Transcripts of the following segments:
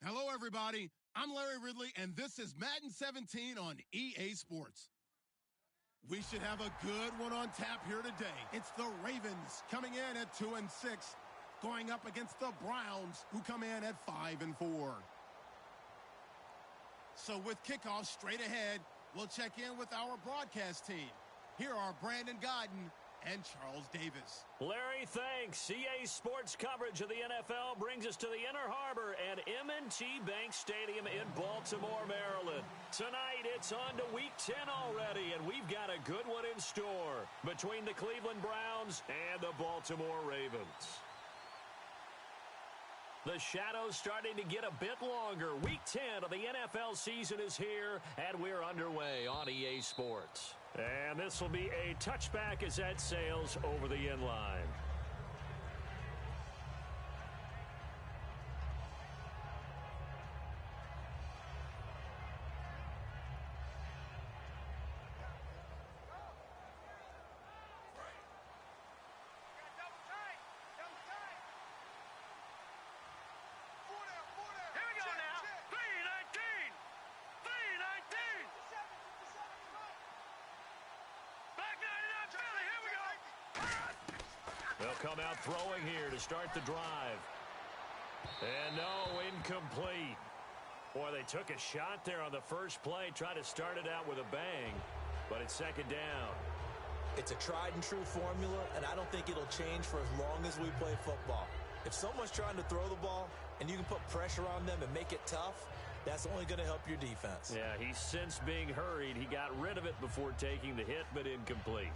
Hello, everybody. I'm Larry Ridley, and this is Madden 17 on EA Sports. We should have a good one on tap here today. It's the Ravens coming in at 2-6, going up against the Browns, who come in at 5-4. So with kickoff straight ahead, we'll check in with our broadcast team. Here are Brandon Godden and Charles Davis. Larry, thanks. EA Sports coverage of the NFL brings us to the Inner Harbor at M&T Bank Stadium in Baltimore, Maryland. Tonight, it's on to Week 10 already, and we've got a good one in store between the Cleveland Browns and the Baltimore Ravens. The shadow's starting to get a bit longer. Week 10 of the NFL season is here, and we're underway on EA Sports. And this will be a touchback as that sails over the end line. They'll come out throwing here to start the drive. And no, incomplete. Boy, they took a shot there on the first play, tried to start it out with a bang, but it's second down. It's a tried and true formula, and I don't think it'll change for as long as we play football. If someone's trying to throw the ball and you can put pressure on them and make it tough, that's only going to help your defense. Yeah, he's since being hurried. He got rid of it before taking the hit, but incomplete.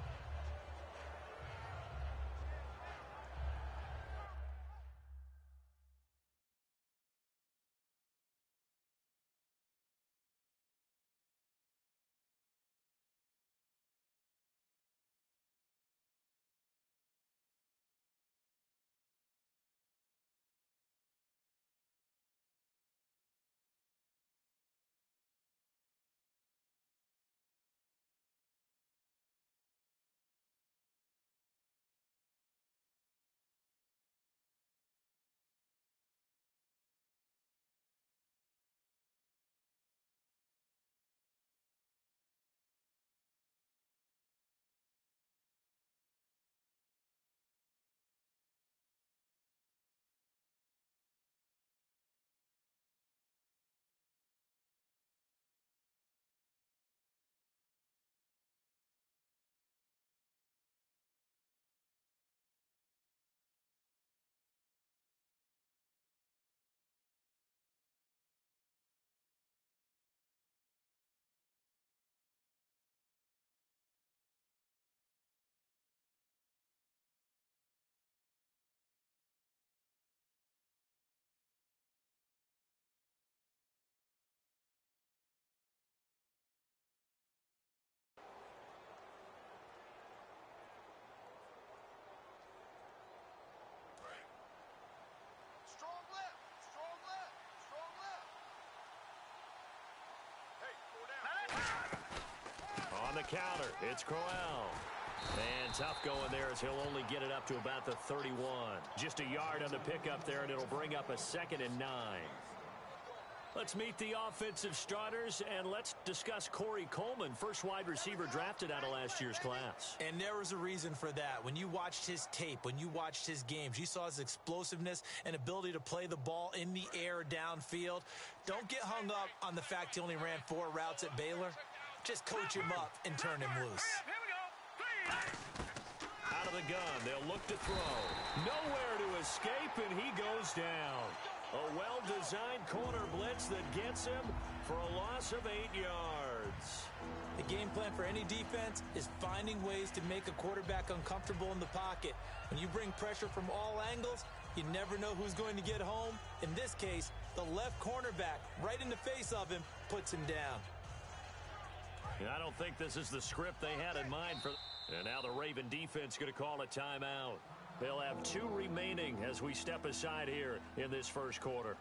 On the counter, it's Crowell. And tough going there as he'll only get it up to about the 31. Just a yard on the pickup there, and it'll bring up a 2nd and 9. Let's meet the offensive starters, and let's discuss Corey Coleman, first wide receiver drafted out of last year's class. And there was a reason for that. When you watched his tape, when you watched his games, you saw his explosiveness and ability to play the ball in the air downfield. Don't get hung up on the fact he only ran 4 routes at Baylor. Just coach him up and turn him loose. Out of the gun, they'll look to throw. Nowhere to escape, and he goes down. A well-designed corner blitz that gets him for a loss of 8 yards. The game plan for any defense is finding ways to make a quarterback uncomfortable in the pocket. When you bring pressure from all angles, you never know who's going to get home. In this case, the left cornerback, right in the face of him, puts him down. I don't think this is the script they had in mind for. And now the Raven defense going to call a timeout. They'll have 2 remaining as we step aside here in this first quarter.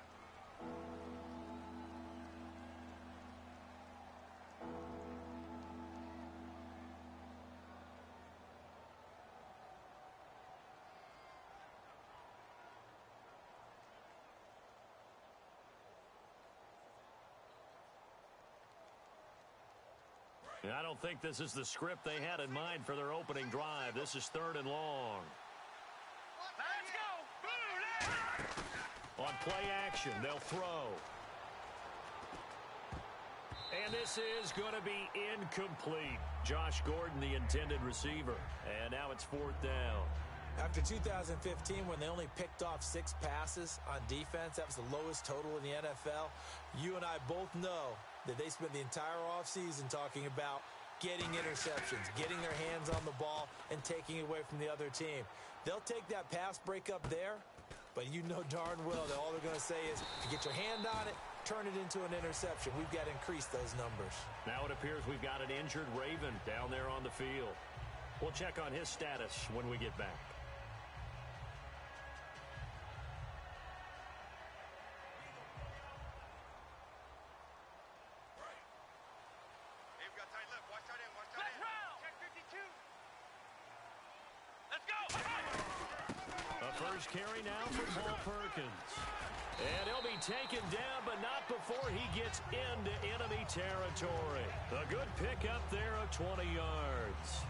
I don't think this is the script they had in mind for their opening drive. This is 3rd and long. Let's go. On play action, they'll throw. And this is going to be incomplete. Josh Gordon, the intended receiver. And now it's 4th down. After 2015, when they only picked off 6 passes on defense, that was the lowest total in the NFL. You and I both know that they spent the entire offseason talking about getting interceptions, getting their hands on the ball, and taking it away from the other team. They'll take that pass breakup there, but you know darn well that all they're going to say is, if you get your hand on it, turn it into an interception. We've got to increase those numbers. Now it appears we've got an injured Raven down there on the field. We'll check on his status when we get back. First carry now for Paul Perkins. And he'll be taken down, but not before he gets into enemy territory. A good pickup there of 20 yards.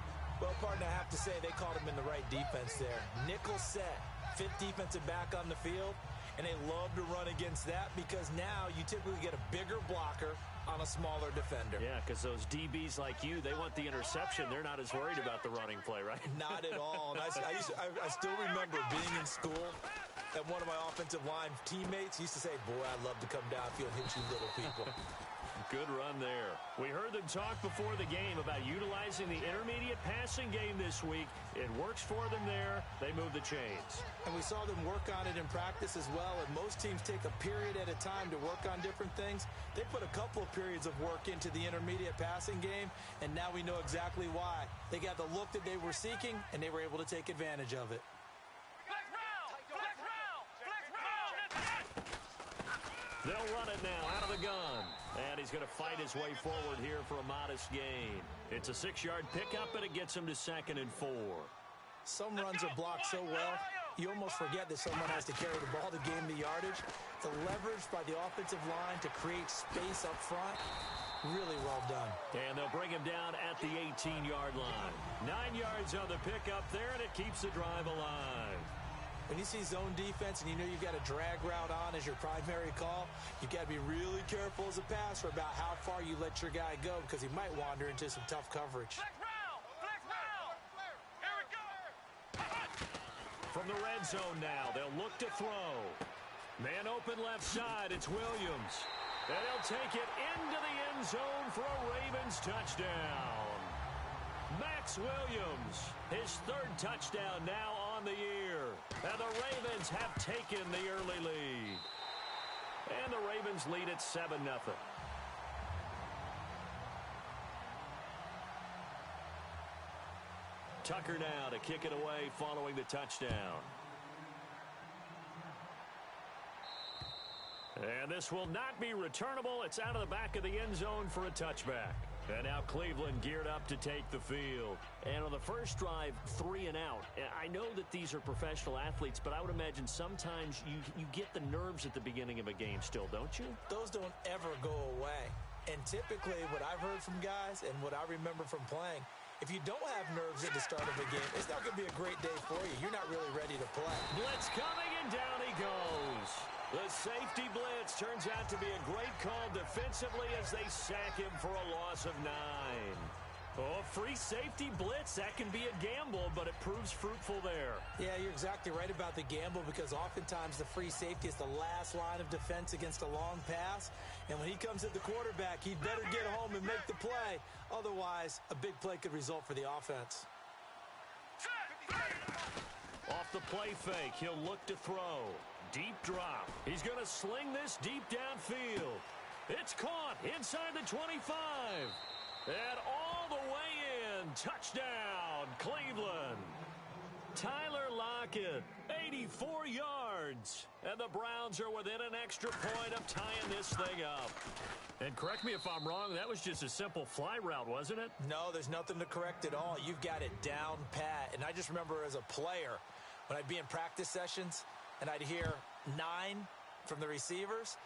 Well, partner, I have to say they called him in the right defense there. Nickel set, 5th defensive back on the field, and they love to run against that because now you typically get a bigger blocker on a smaller defender. Yeah, because those DBs like you, they want the interception. They're not as worried about the running play, right? Not at all. And I still remember being in school, and one of my offensive line teammates used to say, boy, I'd love to come downfield and hit you little people. Good run there. We heard them talk before the game about utilizing the intermediate passing game this week. It works for them there. They move the chains. And we saw them work on it in practice as well. And most teams take a period at a time to work on different things. They put a couple of periods of work into the intermediate passing game, and now we know exactly why. They got the look that they were seeking, and they were able to take advantage of it. They'll run it now out of the gun. And he's going to fight his way forward here for a modest gain. It's a 6-yard pickup, and it gets him to 2nd and 4. Some runs are blocked so well, you almost forget that someone has to carry the ball to gain the yardage. The leverage by the offensive line to create space up front, really well done. And they'll bring him down at the 18-yard line. 9 yards on the pickup there, and it keeps the drive alive. When you see zone defense and you know you've got a drag route on as your primary call, you've got to be really careful as a passer about how far you let your guy go because he might wander into some tough coverage. From the red zone now, they'll look to throw. Man open left side, it's Williams. And he'll take it into the end zone for a Ravens touchdown. Max Williams, his 3rd touchdown now on the year. And the Ravens have taken the early lead. And the Ravens lead at 7-0. Tucker now to kick it away following the touchdown. And this will not be returnable. It's out of the back of the end zone for a touchback. And now Cleveland geared up to take the field. And on the first drive, 3 and out. I know that these are professional athletes, but I would imagine sometimes you get the nerves at the beginning of a game still, don't you? Those don't ever go away. And typically what I've heard from guys and what I remember from playing, if you don't have nerves at the start of a game, it's not going to be a great day for you. You're not really ready to play. Blitz coming, and down he goes. The safety blitz turns out to be a great call defensively as they sack him for a loss of 9. Oh, free safety blitz, that can be a gamble, but it proves fruitful there. Yeah, you're exactly right about the gamble because oftentimes the free safety is the last line of defense against a long pass. And when he comes at the quarterback, he'd better get home and make the play. Otherwise, a big play could result for the offense. Off the play fake, he'll look to throw. Deep drop. He's going to sling this deep downfield. It's caught inside the 25. And all the way in. Touchdown, Cleveland. Tyler Lockett, 84 yards. And the Browns are within an extra point of tying this thing up. And correct me if I'm wrong, that was just a simple fly route, wasn't it? No, there's nothing to correct at all. You've got it down pat. And I just remember as a player, when I'd be in practice sessions, and I'd hear 9 from the receivers,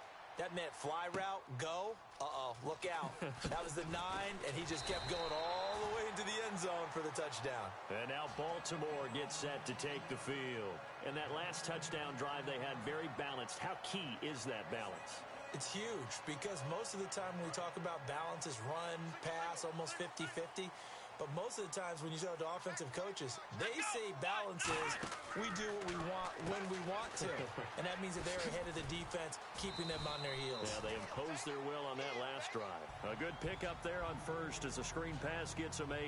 That meant fly route, go. Uh-oh, look out. That was the 9, and he just kept going all the way into the end zone for the touchdown. And now Baltimore gets set to take the field. And that last touchdown drive they had very balanced. How key is that balance? It's huge because most of the time when we talk about balance is run, pass, almost 50-50. But most of the times when you talk to offensive coaches, they say balance is we do what we want when we want to. And that means that they're ahead of the defense, keeping them on their heels. Yeah, they imposed their will on that last drive. A good pickup there on first as a screen pass gets him 8.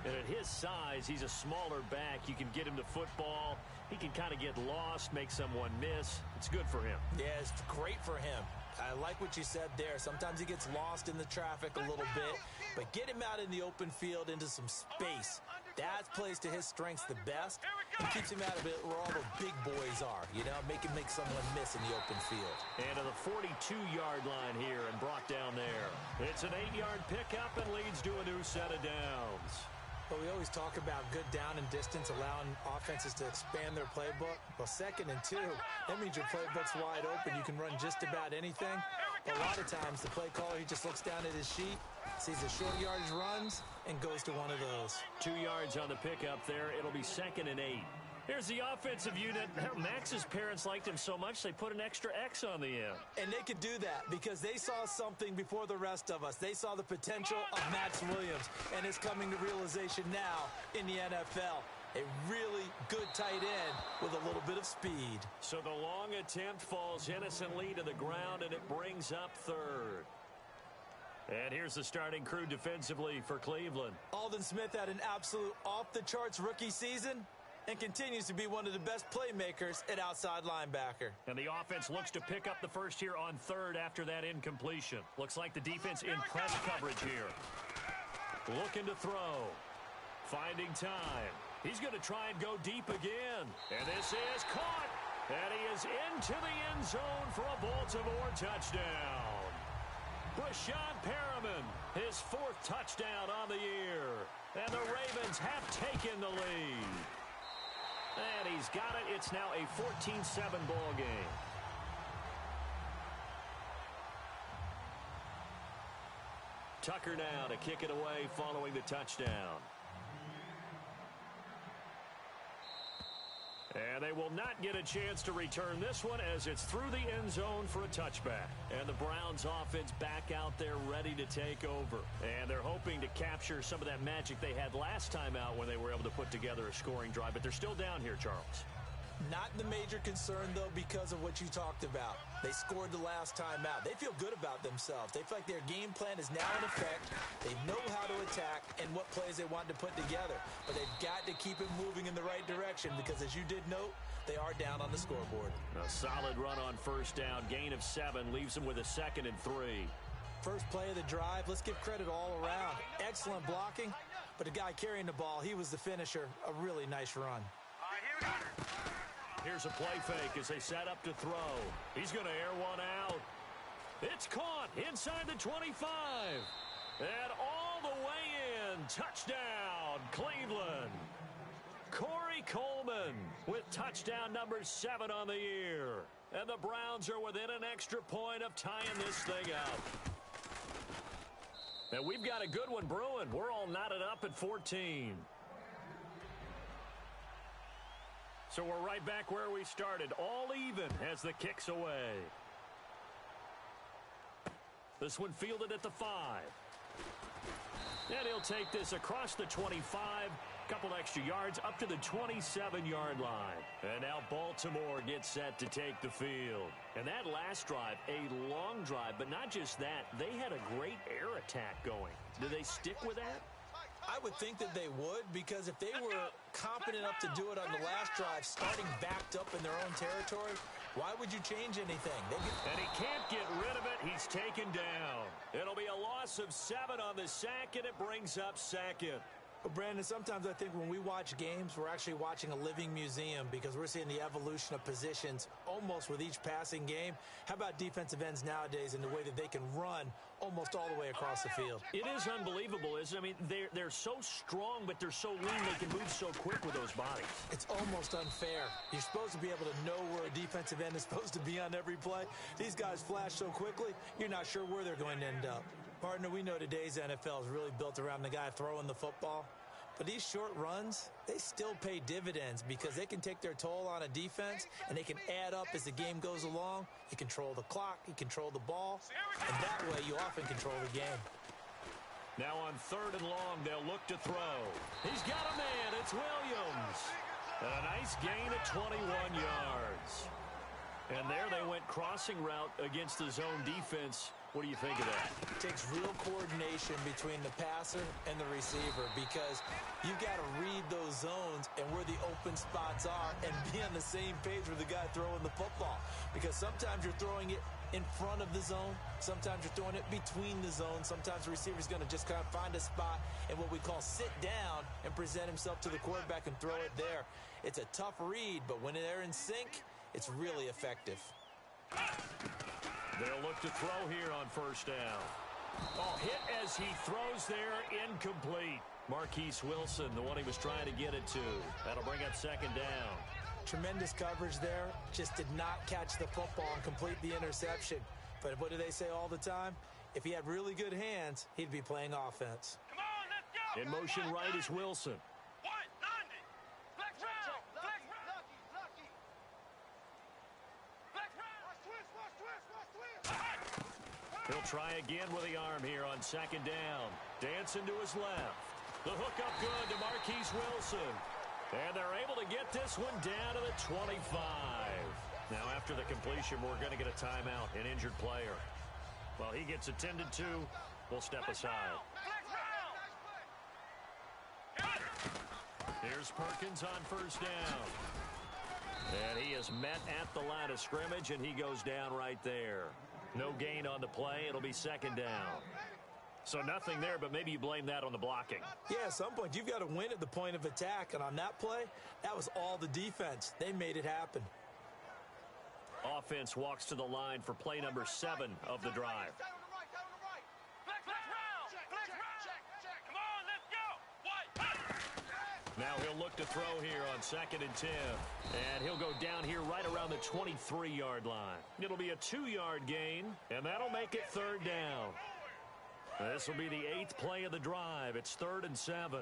And at his size, he's a smaller back. You can get him to football. He can kind of get lost, make someone miss. It's good for him. Yeah, it's great for him. I like what you said there. Sometimes he gets lost in the traffic a little bit, but get him out in the open field into some space. That plays to his strengths the best and keeps him out of it where all the big boys are, you know, make someone miss in the open field. And to the 42-yard line here and brought down there. It's an 8-yard pickup and leads to a new set of downs. But we always talk about good down and distance, allowing offenses to expand their playbook. Well, 2nd and 2, that means your playbook's wide open. You can run just about anything. But a lot of times, the play caller, he just looks down at his sheet, sees the short yardage runs, and goes to one of those. 2 yards on the pickup there. It'll be 2nd and 8. Here's the offensive unit. Max's parents liked him so much, they put an extra X on the end. And they could do that because they saw something before the rest of us. They saw the potential of Max Williams, and it's coming to realization now in the NFL. A really good tight end with a little bit of speed. So the long attempt falls innocently to the ground, and it brings up 3rd. And here's the starting crew defensively for Cleveland. Aldon Smith had an absolute off-the-charts rookie season and continues to be one of the best playmakers at outside linebacker. And the offense looks to pick up the first here on 3rd after that incompletion. Looks like the defense in press coverage here. Looking to throw. Finding time. He's going to try and go deep again. And this is caught. And he is into the end zone for a Baltimore touchdown. Brashad Perriman, his 4th touchdown on the year. And the Ravens have taken the lead. And he's got it. It's now a 14-7 ball game. Tucker now to kick it away following the touchdown. And they will not get a chance to return this one as it's through the end zone for a touchback. And the Browns offense back out there ready to take over. And they're hoping to capture some of that magic they had last time out when they were able to put together a scoring drive. But they're still down here, Charles. Not the major concern, though, because of what you talked about. They scored the last time out. They feel good about themselves. They feel like their game plan is now in effect. They know how to attack and what plays they want to put together. But they've got to keep it moving in the right direction because, as you did note, they are down on the scoreboard. A solid run on first down. Gain of 7 leaves them with a 2nd and 3. First play of the drive, let's give credit all around. Excellent blocking, but the guy carrying the ball, he was the finisher. A really nice run. Here's a play fake as they set up to throw. He's going to air one out. It's caught inside the 25. And all the way in. Touchdown, Cleveland. Corey Coleman with touchdown number 7 on the year. And the Browns are within an extra point of tying this thing up. And we've got a good one brewing. We're all knotted up at 14. So we're right back where we started, all even as the kick's away. This one fielded at the 5. And he'll take this across the 25, couple extra yards up to the 27-yard line. And now Baltimore gets set to take the field. And that last drive, a long drive, but not just that, they had a great air attack going. Do they stick with that? I would think that they would, because if they were competent enough to do it on the last drive, starting backed up in their own territory, why would you change anything? And he can't get rid of it. He's taken down. It'll be a loss of 7 on the sack, and it brings up 2nd. Well, Brandon, sometimes I think when we watch games, we're actually watching a living museum because we're seeing the evolution of positions almost with each passing game. How about defensive ends nowadays and the way that they can run almost all the way across the field? It is unbelievable, isn't it? I mean, they're so strong, but they're so lean. They can move so quick with those bodies. It's almost unfair. You're supposed to be able to know where a defensive end is supposed to be on every play. These guys flash so quickly, you're not sure where they're going to end up. Partner, we know today's NFL is really built around the guy throwing the football. But these short runs, they still pay dividends because they can take their toll on a defense and they can add up as the game goes along. You control the clock, you control the ball, and that way you often control the game. Now on 3rd and long, they'll look to throw. He's got a man. It's Williams. And a nice gain of 21 yards. And there they went crossing route against the zone defense. What do you think of that? It takes real coordination between the passer and the receiver because you got to read those zones and where the open spots are and be on the same page with the guy throwing the football. Because sometimes you're throwing it in front of the zone. Sometimes you're throwing it between the zones. Sometimes the receiver's going to just kind of find a spot and what we call sit down and present himself to the quarterback and throw it there. It's a tough read, but when they're in sync, it's really effective. They'll look to throw here on 1st down. Oh, hit as he throws there, incomplete. Marquise Wilson, the one he was trying to get it to. That'll bring up 2nd down. Tremendous coverage there. Just did not catch the football and complete the interception. But what do they say all the time? If he had really good hands, he'd be playing offense. Come on, let's go. In motion right is Wilson. He'll try again with the arm here on 2nd down. Dancing to his left. The hook up good to Marquise Wilson. And they're able to get this one down to the 25. Now, after the completion, we're going to get a timeout, an injured player. While he gets attended to, we'll step aside. Here's Perkins on 1st down. And he is met at the line of scrimmage, and he goes down right there. No gain on the play. It'll be 2nd down. So nothing there, but maybe you blame that on the blocking. Yeah, at some point, you've got to win at the point of attack. And on that play, that was all the defense. They made it happen. Offense walks to the line for play number 7 of the drive. Now he'll look to throw here on 2nd and 10. And he'll go down here right around the 23-yard line. It'll be a 2-yard gain, and that'll make it 3rd down. This will be the 8th play of the drive. It's 3rd and 7.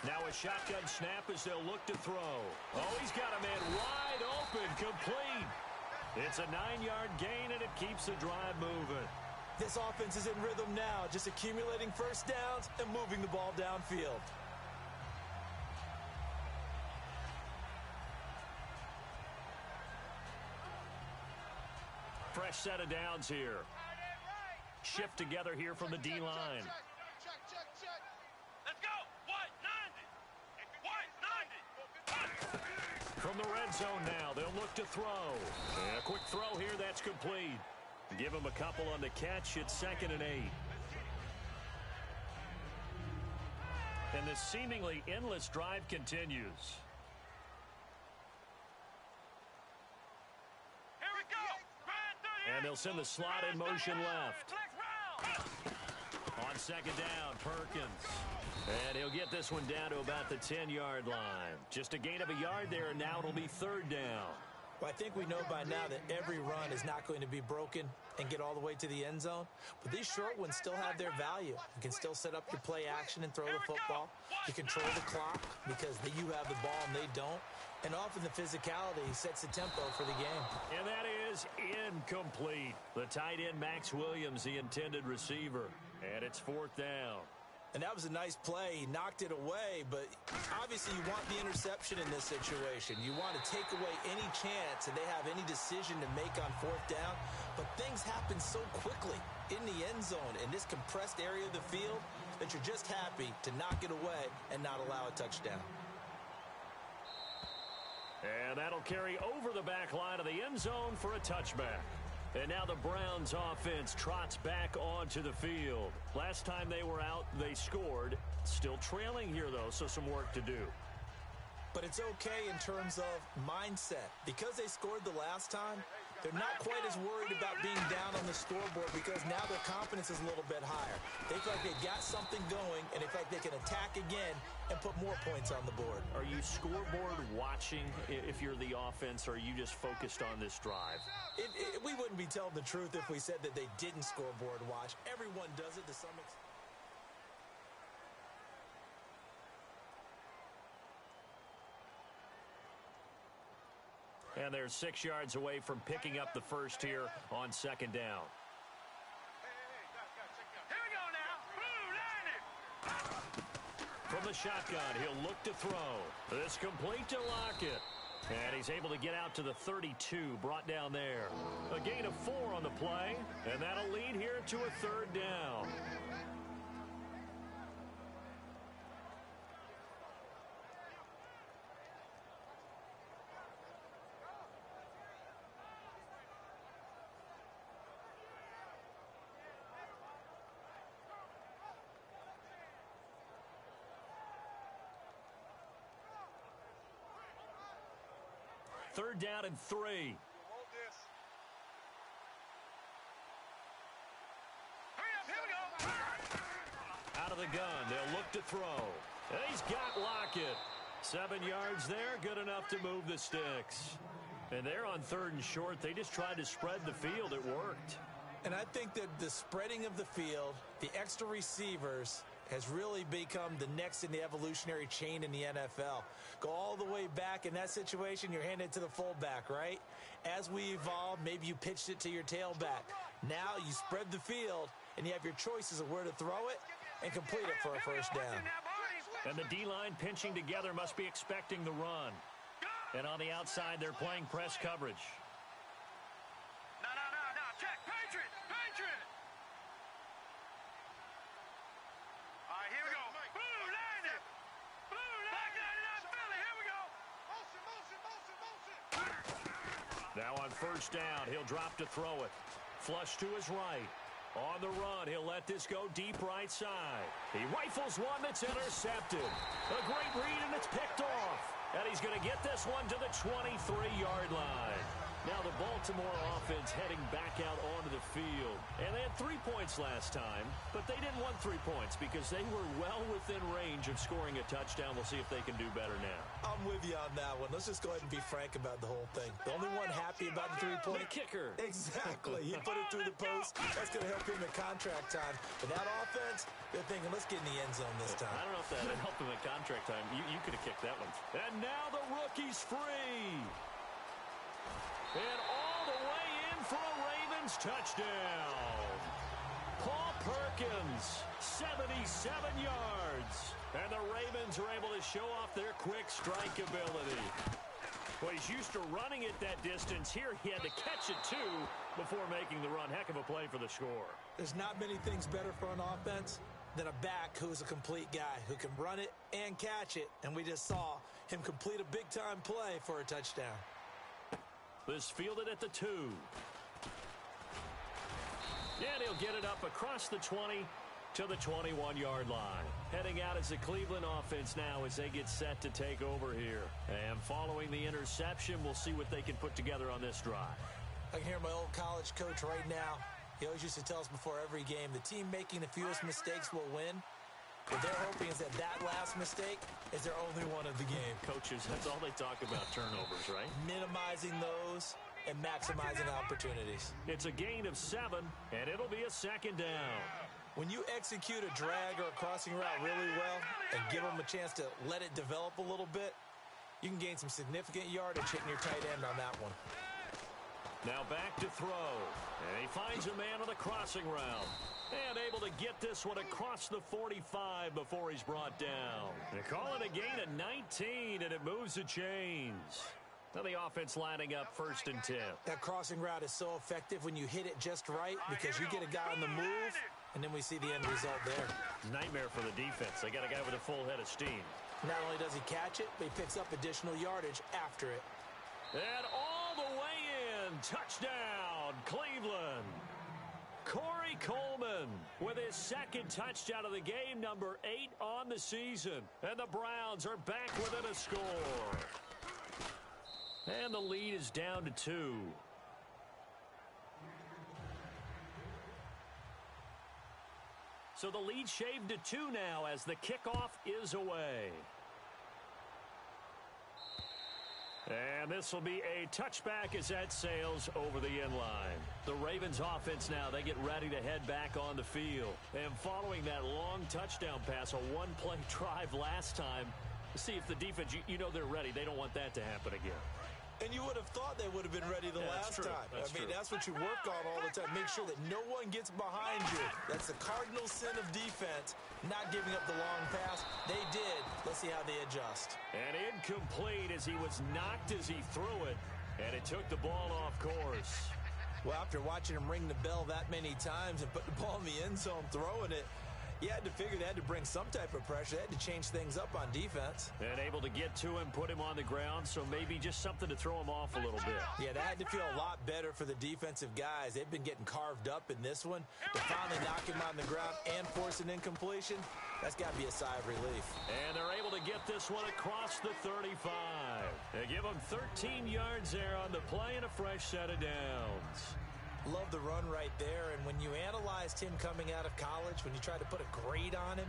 Now a shotgun snap as they'll look to throw. Oh, he's got a man wide open, complete. It's a 9-yard gain, and it keeps the drive moving. This offense is in rhythm now, just accumulating 1st downs and moving the ball downfield. Fresh set of downs here. Shift together here from the D-line. Let's go. White 90. From the red zone now, they'll look to throw. And a quick throw here, that's complete. Give him a couple on the catch. It's 2nd and 8. And this seemingly endless drive continues. Here we go. And they'll send the slot in motion left. On 2nd down, Perkins. And he'll get this one down to about the 10-yard line. Just a gain of a yard there, and now it'll be 3rd down. Well, I think we know by now that every run is not going to be broken and get all the way to the end zone. But these short ones still have their value. You can still set up your play action and throw the football. You control the clock because you have the ball and they don't. And often the physicality sets the tempo for the game. And that is incomplete. The tight end, Max Williams, the intended receiver. And it's 4th down. And that was a nice play. He knocked it away, but obviously you want the interception in this situation. You want to take away any chance that they have any decision to make on 4th down. But things happen so quickly in the end zone in this compressed area of the field that you're just happy to knock it away and not allow a touchdown. And that'll carry over the back line of the end zone for a touchback. And now the Browns offense trots back onto the field. Last time they were out, they scored. Still trailing here, though, so some work to do. But it's okay in terms of mindset. Because they scored the last time, they're not quite as worried about being down on the scoreboard because now their confidence is a little bit higher. They feel like they've got something going, and they feel like they can attack again and put more points on the board. Are you scoreboard watching if you're the offense, or are you just focused on this drive? We wouldn't be telling the truth if we said that they didn't scoreboard watch. Everyone does it to some extent. And they're 6 yards away from picking up the first here on second down. Here we go now. Blue, line it. From the shotgun, he'll look to throw. This complete to Lockett. And he's able to get out to the 32, brought down there. A gain of 4 on the play, and that'll lead here to a third down. Third down and 3. Hurry up, here we go. Out of the gun, they'll look to throw. And he's got Lockett. 7 yards there, good enough to move the sticks. And they're on third and short. They just tried to spread the field. It worked. And I think that the spreading of the field, the extra receivers, has really become the next in the evolutionary chain in the NFL. Go all the way back in that situation, you're handed to the fullback, right? As we evolve, maybe you pitched it to your tailback. Now you spread the field, and you have your choices of where to throw it and complete it for a first down. And the D-line pinching together must be expecting the run. And on the outside, they're playing press coverage. No. Check. Patriot. All right, here we go. Blue, line it. Blue, line it. Philly, here we go. Motion. Now on first down, he'll drop to throw it. Flush to his right. On the run, he'll let this go deep right side. He rifles one that's intercepted. A great read, and it's picked off. And he's going to get this one to the 23-yard line. Now the Baltimore offense heading back out onto the field. And they had 3 points last time, but they didn't want 3 points because they were well within range of scoring a touchdown. We'll see if they can do better now. I'm with you on that one. Let's just go ahead and be frank about the whole thing. The only one happy about the 3-point. The kicker. Exactly. He put it through the post. That's going to help him in contract time. But that offense, they're thinking, let's get in the end zone this time. I don't know if that would help him at contract time. You could have kicked that one. And now the rookie's free. And all the way in for a Ravens touchdown. Paul Perkins, 77 yards. And the Ravens are able to show off their quick strike ability. Well, he's used to running it that distance. Here he had to catch it, too, before making the run. Heck of a play for the score. There's not many things better for an offense than a back who's a complete guy who can run it and catch it. And we just saw him complete a big-time play for a touchdown. This fielded at the 2. And he'll get it up across the 20 to the 21-yard line. Heading out as the Cleveland offense now as they get set to take over here. And following the interception, we'll see what they can put together on this drive. I can hear my old college coach right now. He always used to tell us before every game, the team making the fewest mistakes will win. What they're hoping is that last mistake is their only one of the game. Coaches, that's all they talk about, turnovers, right? Minimizing those and maximizing opportunities. It's a gain of 7, and it'll be a second down. When you execute a drag or a crossing route really well and give them a chance to let it develop a little bit, you can gain some significant yardage hitting your tight end on that one. Now back to throw. And he finds a man on the crossing route. And able to get this one across the 45 before he's brought down. They call it a gain of 19, and it moves the chains. Now the offense lining up 1st and 10. That crossing route is so effective when you hit it just right because you get a guy on the move, and then we see the end result there. Nightmare for the defense. They got a guy with a full head of steam. Not only does he catch it, but he picks up additional yardage after it. And all the way in. Touchdown, Cleveland. with his second touchdown of the game, number 8 on the season. And the Browns are back within a score. And the lead is down to 2. So the lead shaved to 2 now as the kickoff is away. And this will be a touchback as that sails over the end line. The Ravens offense now, they get ready to head back on the field. And following that long touchdown pass, a one-play drive last time, see if the defense, you know they're ready. They don't want that to happen again. And you would have thought they would have been ready the last time. That's what you work on all the time. Make sure that no one gets behind you. That's the cardinal sin of defense, not giving up the long pass. They did. Let's see how they adjust. And incomplete as he was knocked as he threw it, and it took the ball off course. Well, after watching him ring the bell that many times and put the ball in the end zone throwing it, you had to figure they had to bring some type of pressure. They had to change things up on defense. And able to get to him, put him on the ground, so maybe just something to throw him off a little bit. Yeah, that had to feel a lot better for the defensive guys. They've been getting carved up in this one. To finally knock him on the ground and force an incompletion, that's got to be a sigh of relief. And they're able to get this one across the 35. They give him 13 yards there on the play and a fresh set of downs. Love the run right there, and when you analyzed him coming out of college, when you tried to put a grade on him,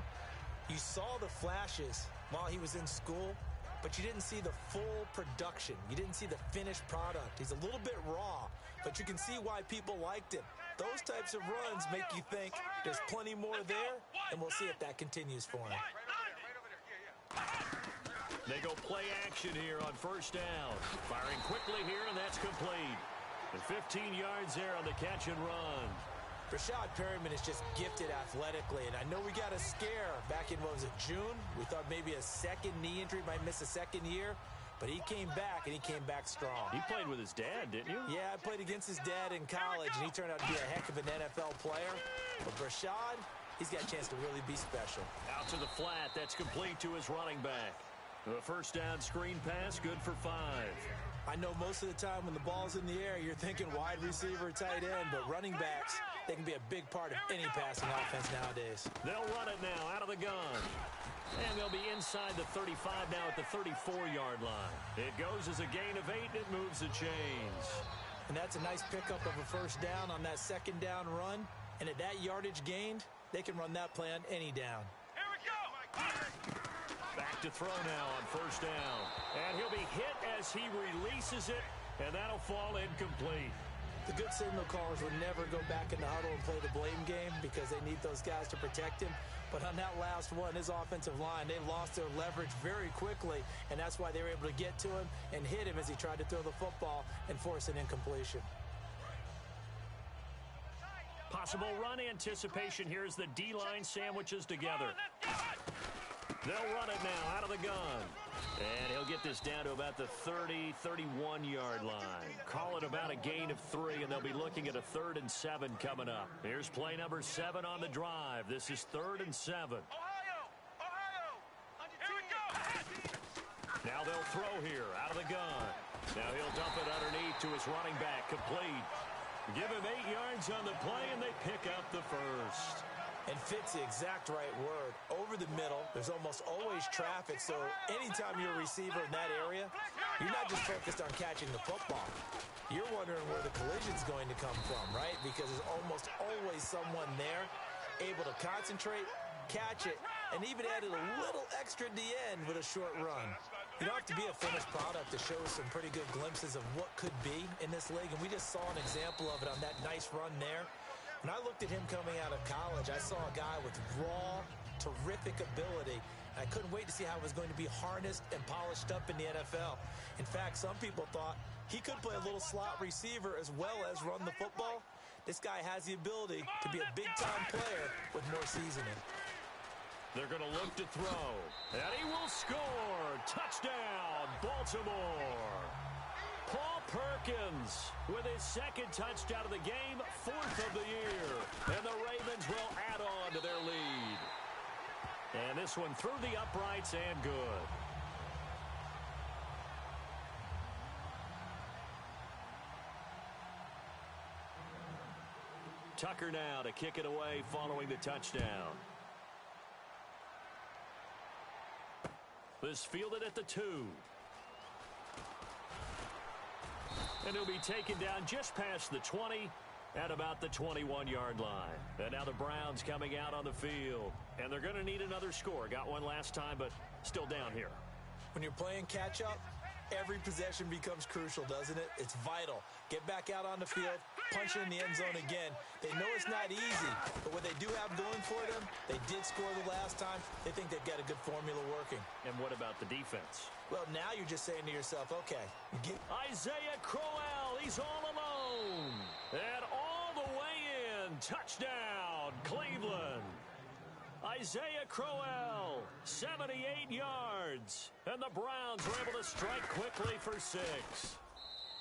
you saw the flashes while he was in school, but you didn't see the full production. You didn't see the finished product. He's a little bit raw, but you can see why people liked him. Those types of runs make you think there's plenty more there, and we'll see if that continues for him. They go play action here on first down. Firing quickly here, and that's complete. And 15 yards there on the catch and run. Rashad Perryman is just gifted athletically, and I know we got a scare back in, what was it, June? We thought maybe a second knee injury, might miss a second year, but he came back, and he came back strong. He played with his dad, didn't you? Yeah, I played against his dad in college, and he turned out to be a heck of an NFL player. But Rashad, he's got a chance to really be special. Out to the flat, that's complete to his running back. The first down screen pass, good for 5. I know most of the time when the ball's in the air, you're thinking wide receiver, tight end, but running backs, they can be a big part of any passing offense nowadays. They'll run it now out of the gun. And they'll be inside the 35 now at the 34-yard line. It goes as a gain of 8, and it moves the chains. And that's a nice pickup of a first down on that second down run. And at that yardage gained, they can run that play on any down. Here we go! Back to throw now on first down. And he'll be hit as he releases it, and that'll fall incomplete. The good signal callers would never go back in the huddle and play the blame game because they need those guys to protect him. But on that last one, his offensive line, they lost their leverage very quickly, and that's why they were able to get to him and hit him as he tried to throw the football and force an incompletion. Possible run anticipation. Here's the D-line sandwiches together. They'll run it now out of the gun. And he'll get this down to about the 30, 31-yard line. Call it about a gain of 3, and they'll be looking at a 3rd and 7 coming up. Here's play number 7 on the drive. This is 3rd and 7. Ohio! Here we go! Now they'll throw here out of the gun. Now he'll dump it underneath to his running back, complete. Give him 8 yards on the play, and they pick up the first. And fit's the exact right word. Over the middle, there's almost always traffic, so anytime you're a receiver in that area, you're not just focused on catching the football. You're wondering where the collision's going to come from, right? Because there's almost always someone there able to concentrate, catch it, and even added a little extra at the end with a short run. You don't have to be a finished product to show some pretty good glimpses of what could be in this league, and we just saw an example of it on that nice run there. When I looked at him coming out of college, I saw a guy with raw, terrific ability. I couldn't wait to see how it was going to be harnessed and polished up in the NFL. In fact, some people thought he could play a little slot receiver as well as run the football. This guy has the ability to be a big-time player with more seasoning. They're going to look to throw, and he will score. Touchdown, Baltimore. Paul Perkins with his 2nd touchdown of the game, 4th of the year. And the Ravens will add on to their lead. And this one through the uprights and good. Tucker now to kick it away following the touchdown. This fielded at the 2. And he'll be taken down just past the 20 at about the 21-yard line. And now the Browns coming out on the field. And they're going to need another score. Got one last time, but still down here. When you're playing catch-up, every possession becomes crucial, doesn't it? It's vital. Get back out on the field, punch it in the end zone again. They know it's not easy, but what they do have going for them, they did score the last time. They think they've got a good formula working. And what about the defense? Well, now you're just saying to yourself, okay. Isaiah Crowell, he's all alone. And all the way in, touchdown, Cleveland. Isaiah Crowell, 78 yards. And the Browns were able to strike quickly for 6.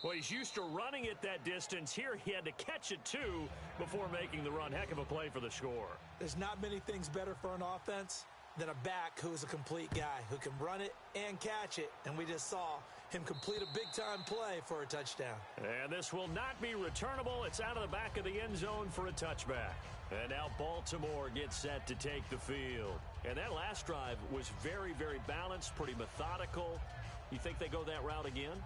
Well, he's used to running it that distance. Here he had to catch it, too, before making the run. Heck of a play for the score. There's not many things better for an offense than a back who is a complete guy who can run it and catch it. And we just saw him complete a big-time play for a touchdown. And this will not be returnable. It's out of the back of the end zone for a touchback. And now Baltimore gets set to take the field. And that last drive was very, very balanced, pretty methodical. You think they go that route again?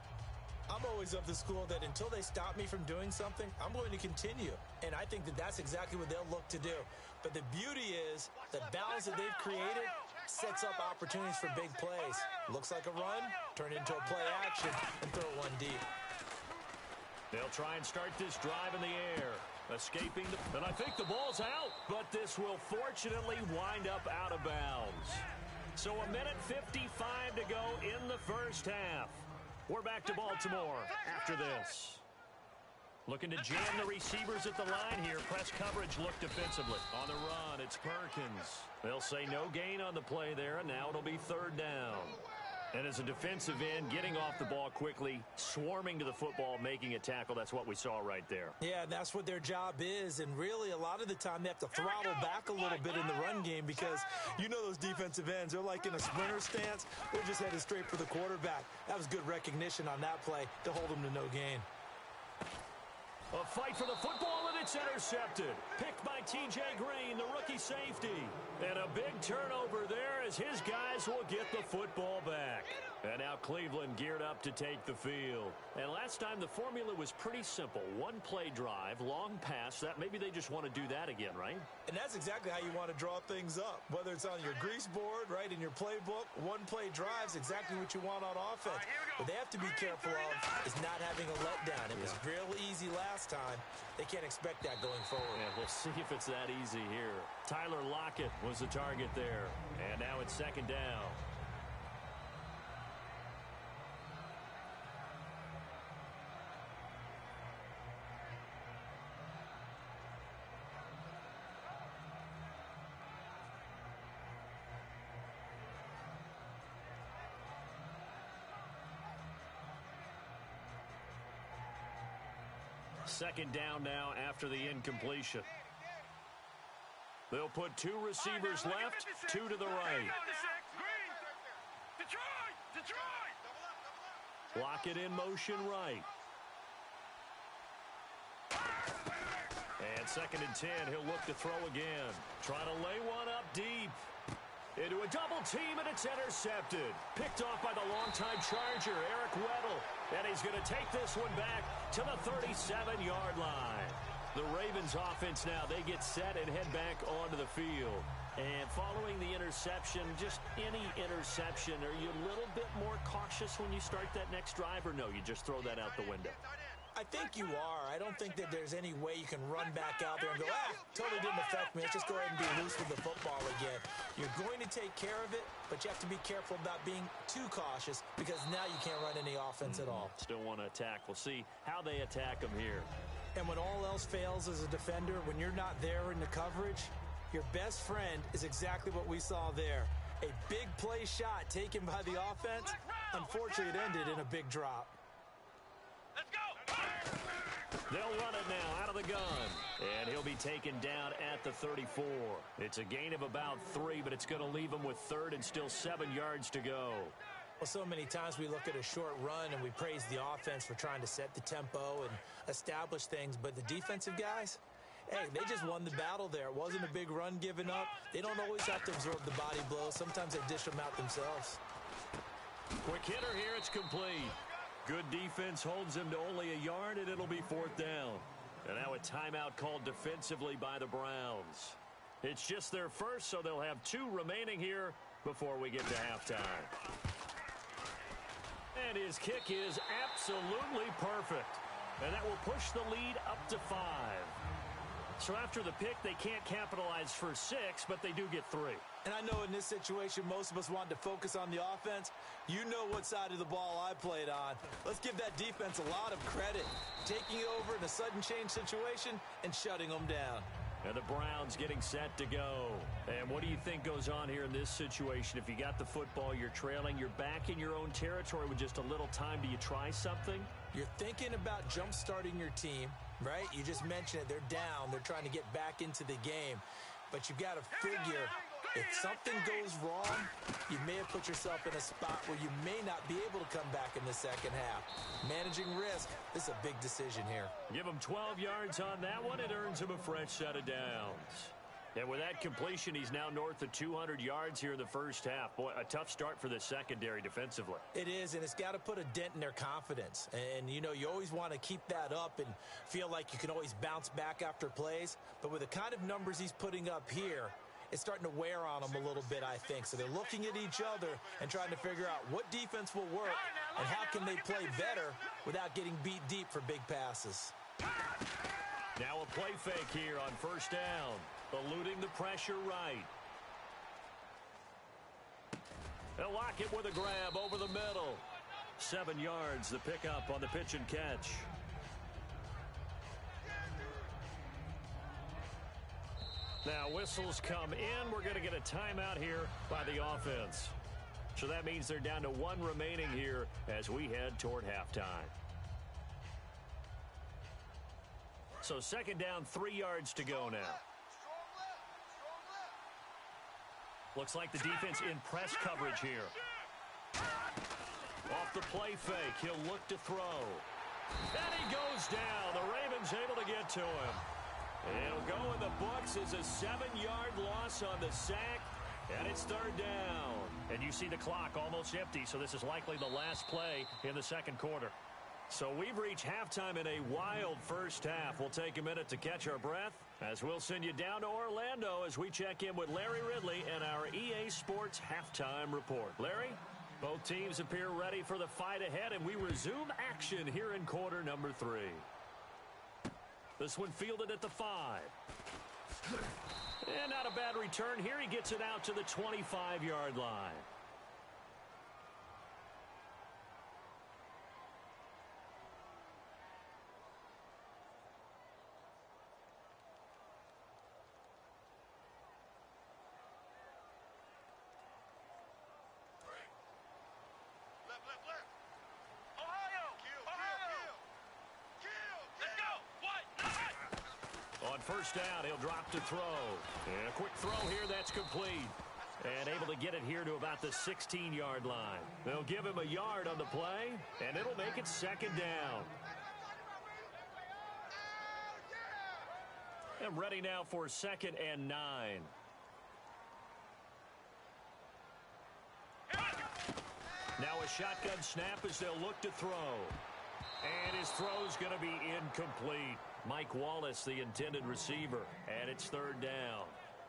I'm always of the school that until they stop me from doing something, I'm going to continue. And I think that that's exactly what they'll look to do. But the beauty is the balance that they've created sets up opportunities for big plays. Looks like a run, turn it into a play action, and throw one deep. They'll try and start this drive in the air. Escaping, and I think the ball's out, but this will fortunately wind up out of bounds. So a minute 55 to go in the first half. We're back to Baltimore after this. Looking to jam the receivers at the line here. Press coverage look defensively. On the run, it's Perkins. They'll say no gain on the play there, and now it'll be 3rd down. And as a defensive end, getting off the ball quickly, swarming to the football, making a tackle, that's what we saw right there. Yeah, that's what their job is, and really a lot of the time they have to throttle back a little bit in the run game because you know those defensive ends, they're like in a sprinter stance. They're just headed straight for the quarterback. That was good recognition on that play to hold them to no gain. A fight for the football, and it's intercepted. Picked by T.J. Green, the rookie safety. And a big turnover there as his guys will get the football back. And now Cleveland geared up to take the field. And last time the formula was pretty simple. One-play drive, long pass. That maybe they just want to do that again, right? And that's exactly how you want to draw things up. Whether it's on your grease board, right, in your playbook, one-play drive's exactly what you want on offense. What they have to be careful of is not having a letdown. It was real easy last time. They can't expect that going forward. Yeah, we'll see if it's that easy here. Tyler Lockett was the target there. And now it's 2nd down. Second down now after the incompletion. They'll put 2 receivers left, 2 to the right. Lockett in motion right. And 2nd and 10, he'll look to throw again. Trying to lay one up deep. Into a double team, and it's intercepted. Picked off by the longtime Charger, Eric Weddle. And he's going to take this one back to the 37-yard line. The Ravens offense now, they get set and head back onto the field. And following the interception, just any interception, are you a little bit more cautious when you start that next drive, or no, you just throw that out the window? I think you are. I don't think that there's any way you can run back out there and go, totally didn't affect me. Let's just go ahead and be loose with the football again. You're going to take care of it, but you have to be careful about being too cautious because now you can't run any offense at all. Still want to attack. We'll see how they attack them here. And when all else fails as a defender, when you're not there in the coverage, your best friend is exactly what we saw there. A big play shot taken by the offense. Unfortunately, it ended in a big drop. Let's go! They'll run it now out of the gun. And he'll be taken down at the 34. It's a gain of about 3, but it's going to leave him with 3rd and still 7 yards to go. Well, so many times we look at a short run and we praise the offense for trying to set the tempo and establish things, but the defensive guys, Hey, they just won the battle there. It wasn't a big run given up. They don't always have to absorb the body blows. Sometimes they dish them out themselves. Quick hitter here, it's complete. Good defense holds him to only a yard, and it'll be 4th down. And now a timeout called defensively by the Browns. It's just their first, so they'll have 2 remaining here before we get to halftime. And his kick is absolutely perfect. And that will push the lead up to 5. So after the pick, they can't capitalize for 6, but they do get 3. And I know in this situation, most of us want to focus on the offense. You know what side of the ball I played on. Let's give that defense a lot of credit. Taking over in a sudden change situation and shutting them down. And the Browns getting set to go. And what do you think goes on here in this situation? If you got the football, you're trailing, you're back in your own territory with just a little time. Do you try something? You're thinking about jump-starting your team, right? You just mentioned it. They're down. They're trying to get back into the game. But you've got to figure, if something goes wrong, you may have put yourself in a spot where you may not be able to come back in the second half. Managing risk, this is a big decision here. Give him 12 yards on that one. It earns him a fresh set of downs. And with that completion, he's now north of 200 yards here in the first half. Boy, a tough start for the secondary defensively. It is, and it's got to put a dent in their confidence. And, you know, you always want to keep that up and feel like you can always bounce back after plays. But with the kind of numbers he's putting up here, it's starting to wear on them a little bit, I think. So they're looking at each other and trying to figure out what defense will work and how can they play better without getting beat deep for big passes. Now a play fake here on first down, eluding the pressure right. They'll lock it with a grab over the middle. 7 yards, the pickup on the pitch and catch. Now whistles come in. We're going to get a timeout here by the offense. So that means they're down to 1 remaining here as we head toward halftime. So second down, 3 yards to go now. Looks like the defense in press coverage here. Off the play fake, he'll look to throw. And he goes down. The Ravens able to get to him. It'll go in the books as a 7-yard loss on the sack, and it's third down. And you see the clock almost empty, so this is likely the last play in the second quarter. So we've reached halftime in a wild first half. We'll take a minute to catch our breath as we'll send you down to Orlando as we check in with Larry Ridley and our EA Sports Halftime Report. Larry, both teams appear ready for the fight ahead, and we resume action here in quarter number 3. This one fielded at the 5. And not a bad return here. He gets it out to the 25-yard line. First down, he'll drop to throw. And a quick throw here, that's complete. And able to get it here to about the 16-yard line. They'll give him a yard on the play, and it'll make it second down. And ready now for 2nd and 9. Now a shotgun snap as they'll look to throw. And his throw's going to be incomplete. Mike Wallace, the intended receiver, and it's third down.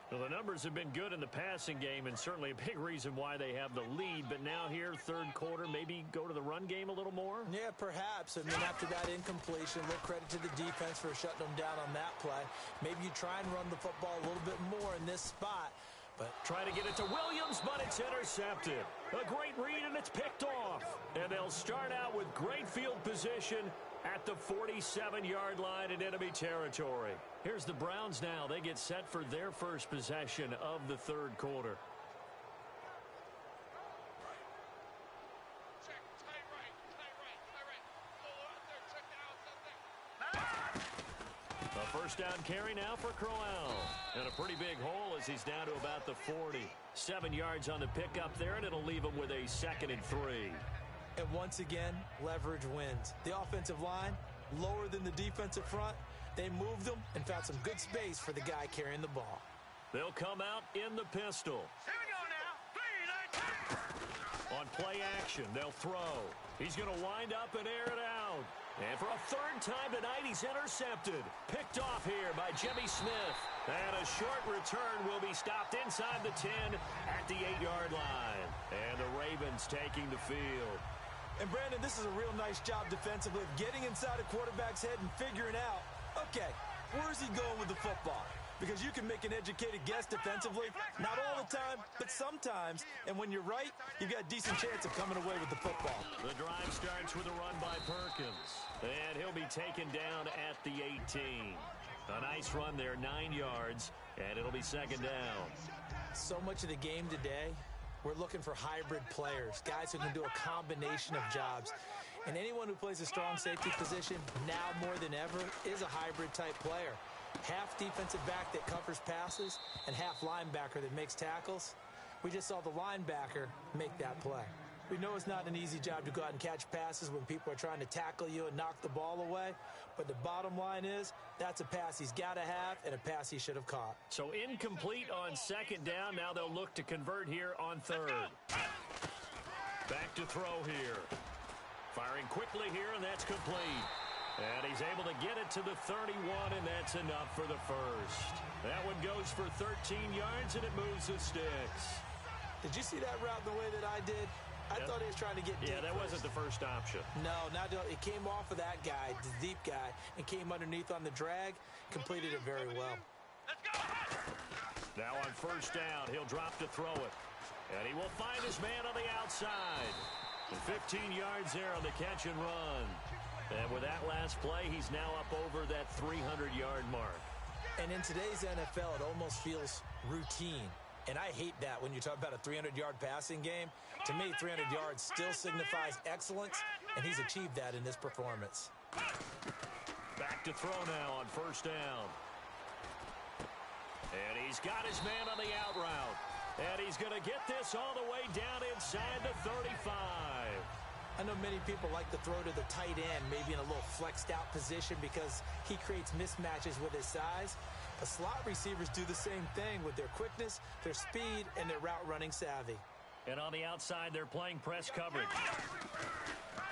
Well, the numbers have been good in the passing game, and certainly a big reason why they have the lead. But now here, third quarter, maybe go to the run game a little more? Yeah, perhaps. I mean, after that incompletion, a little credit to the defense for shutting them down on that play. Maybe you try and run the football a little bit more in this spot. But try to get it to Williams, but it's intercepted. A great read, and it's picked off. And they'll start out with great field position at the 47-yard line in enemy territory. Here's the Browns now. They get set for their first possession of the third quarter. A first down carry now for Crowell. And a pretty big hole as he's down to about the 40. 7 yards on the pickup there, and it'll leave him with a 2nd and 3. And once again, leverage wins. The offensive line, lower than the defensive front. They moved him and found some good space for the guy carrying the ball. They'll come out in the pistol. Here we go now. 3, 19. On play action, they'll throw. He's going to wind up and air it out. And for a third time tonight, he's intercepted. Picked off here by Jimmy Smith. And a short return will be stopped inside the 10 at the 8-yard line. And the Ravens taking the field. And, Brandon, this is a real nice job defensively of getting inside a quarterback's head and figuring out, okay, where's he going with the football? Because you can make an educated guess defensively, not all the time, but sometimes. And when you're right, you've got a decent chance of coming away with the football. The drive starts with a run by Perkins. And he'll be taken down at the 18. A nice run there, 9 yards, and it'll be second down. So much of the game today, we're looking for hybrid players, guys who can do a combination of jobs. And anyone who plays a strong safety position, now more than ever, is a hybrid-type player. Half defensive back that covers passes and half linebacker that makes tackles. We just saw the linebacker make that play. We know it's not an easy job to go out and catch passes when people are trying to tackle you and knock the ball away. But the bottom line is, that's a pass he's got to have and a pass he should have caught. So incomplete on second down. Now they'll look to convert here on third. Back to throw here. Firing quickly here, and that's complete. And he's able to get it to the 31, and that's enough for the first. That one goes for 13 yards, and it moves the sticks. Did you see that route the way that I did? I thought he was trying to get deep. Yeah, that wasn't the first option. No, it came off of that guy, the deep guy, and came underneath on the drag, completed it very well. Let's go. Now on first down, he'll drop to throw it. And he will find his man on the outside. And 15 yards there on the catch and run. And with that last play, he's now up over that 300-yard mark. And in today's NFL, it almost feels routine. And I hate that when you talk about a 300-yard passing game. To me, 300 yards still signifies excellence, and he's achieved that in this performance. Back to throw now on first down. And he's got his man on the out route. And he's going to get this all the way down inside the 35. I know many people like to throw to the tight end, maybe in a little flexed out position because he creates mismatches with his size. But slot receivers do the same thing with their quickness, their speed, and their route running savvy. And on the outside, they're playing press coverage.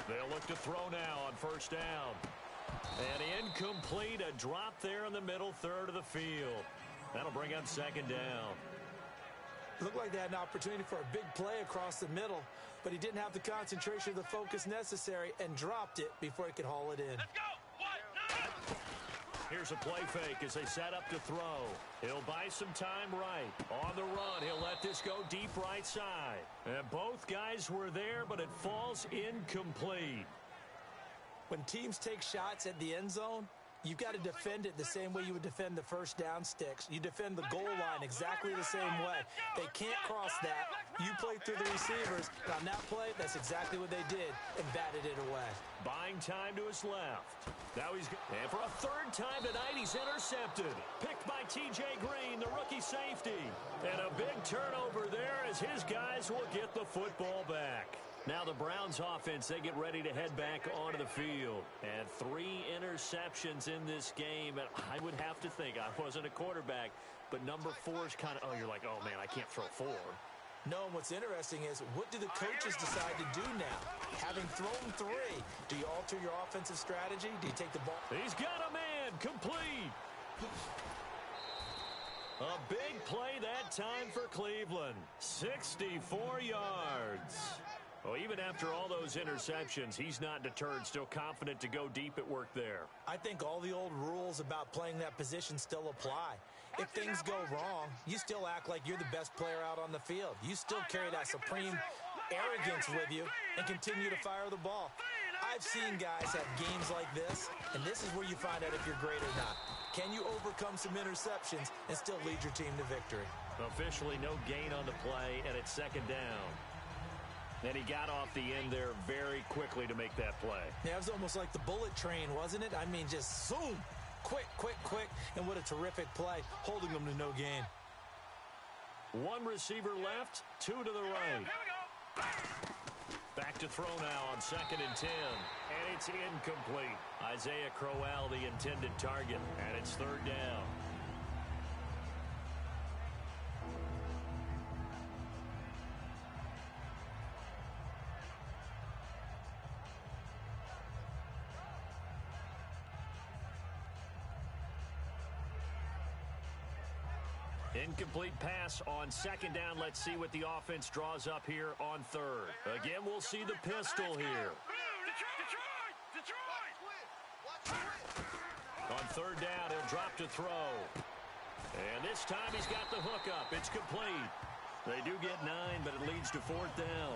They'll look to throw now on first down. And incomplete, a drop there in the middle third of the field. That'll bring up second down. Looked like they had an opportunity for a big play across the middle, but he didn't have the concentration or the focus necessary and dropped it before he could haul it in. Let's go. Here's a play fake as they set up to throw. He'll buy some time right. On the run, he'll let this go deep right side. And both guys were there, but it falls incomplete. When teams take shots at the end zone, you've got to defend it the same way you would defend the first down sticks. You defend the goal line exactly the same way. They can't cross that. You play through the receivers. And on that play, that's exactly what they did and batted it away. Buying time to his left. Now he's and for a third time tonight, he's intercepted. Picked by T.J. Green, the rookie safety. And a big turnover there as his guys will get the football back. Now the Browns offense, they get ready to head back onto the field. And 3 interceptions in this game. And I would have to think, I wasn't a quarterback, but number 4 is kind of, oh, you're like, oh, man, I can't throw 4. No, and what's interesting is, what do the coaches decide to do now? Having thrown 3, do you alter your offensive strategy? Do you take the ball? He's got a man, complete. A big play that time for Cleveland. 64 yards. Well, even after all those interceptions, he's not deterred, still confident to go deep at work there. I think all the old rules about playing that position still apply. If things go wrong, you still act like you're the best player out on the field. You still carry that supreme arrogance with you and continue to fire the ball. I've seen guys have games like this, and this is where you find out if you're great or not. Can you overcome some interceptions and still lead your team to victory? Officially no gain on the play, and it's second down. And he got off the end there very quickly to make that play. Yeah, it was almost like the bullet train, wasn't it? I mean, just zoom, quick, quick, quick, and what a terrific play, holding them to no gain. 1 receiver left, 2 to the right. Here we go. Back back to throw now on 2nd and 10. And it's incomplete. Isaiah Crowell, the intended target. And it's 3rd down. Incomplete pass on 2nd down. Let's see what the offense draws up here on 3rd. Again, we'll see the pistol here. On 3rd down, he'll drop to throw. And this time he's got the hook up. It's complete. They do get 9, but it leads to 4th down.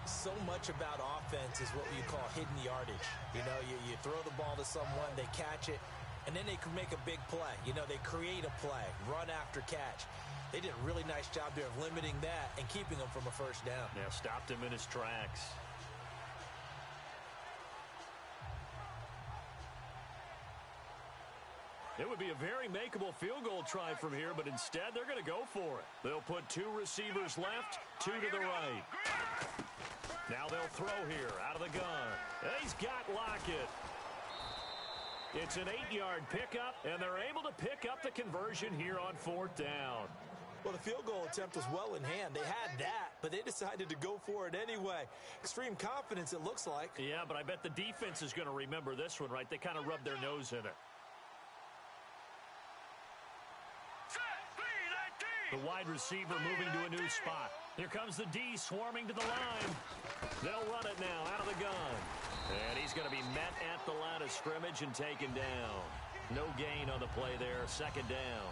So much about offense is what you call hidden yardage. You know, you throw the ball to someone, they catch it, and then they can make a big play. You know, they create a play, run after catch. They did a really nice job there of limiting that and keeping him from a 1st down. Yeah, stopped him in his tracks. It would be a very makeable field goal try from here, but instead they're going to go for it. They'll put 2 receivers left, 2 to the right. Now they'll throw here out of the gun. And he's got Lockett. It's an 8-yard pickup, and they're able to pick up the conversion here on 4th down. Well, the field goal attempt was well in hand. They had that, but they decided to go for it anyway. Extreme confidence, it looks like. Yeah, but I bet the defense is going to remember this one, right? They kind of rubbed their nose in it. The wide receiver moving to a new spot. Here comes the D swarming to the line. They'll run it now out of the gun. And he's going to be met at the line of scrimmage and taken down. No gain on the play there. 2nd down.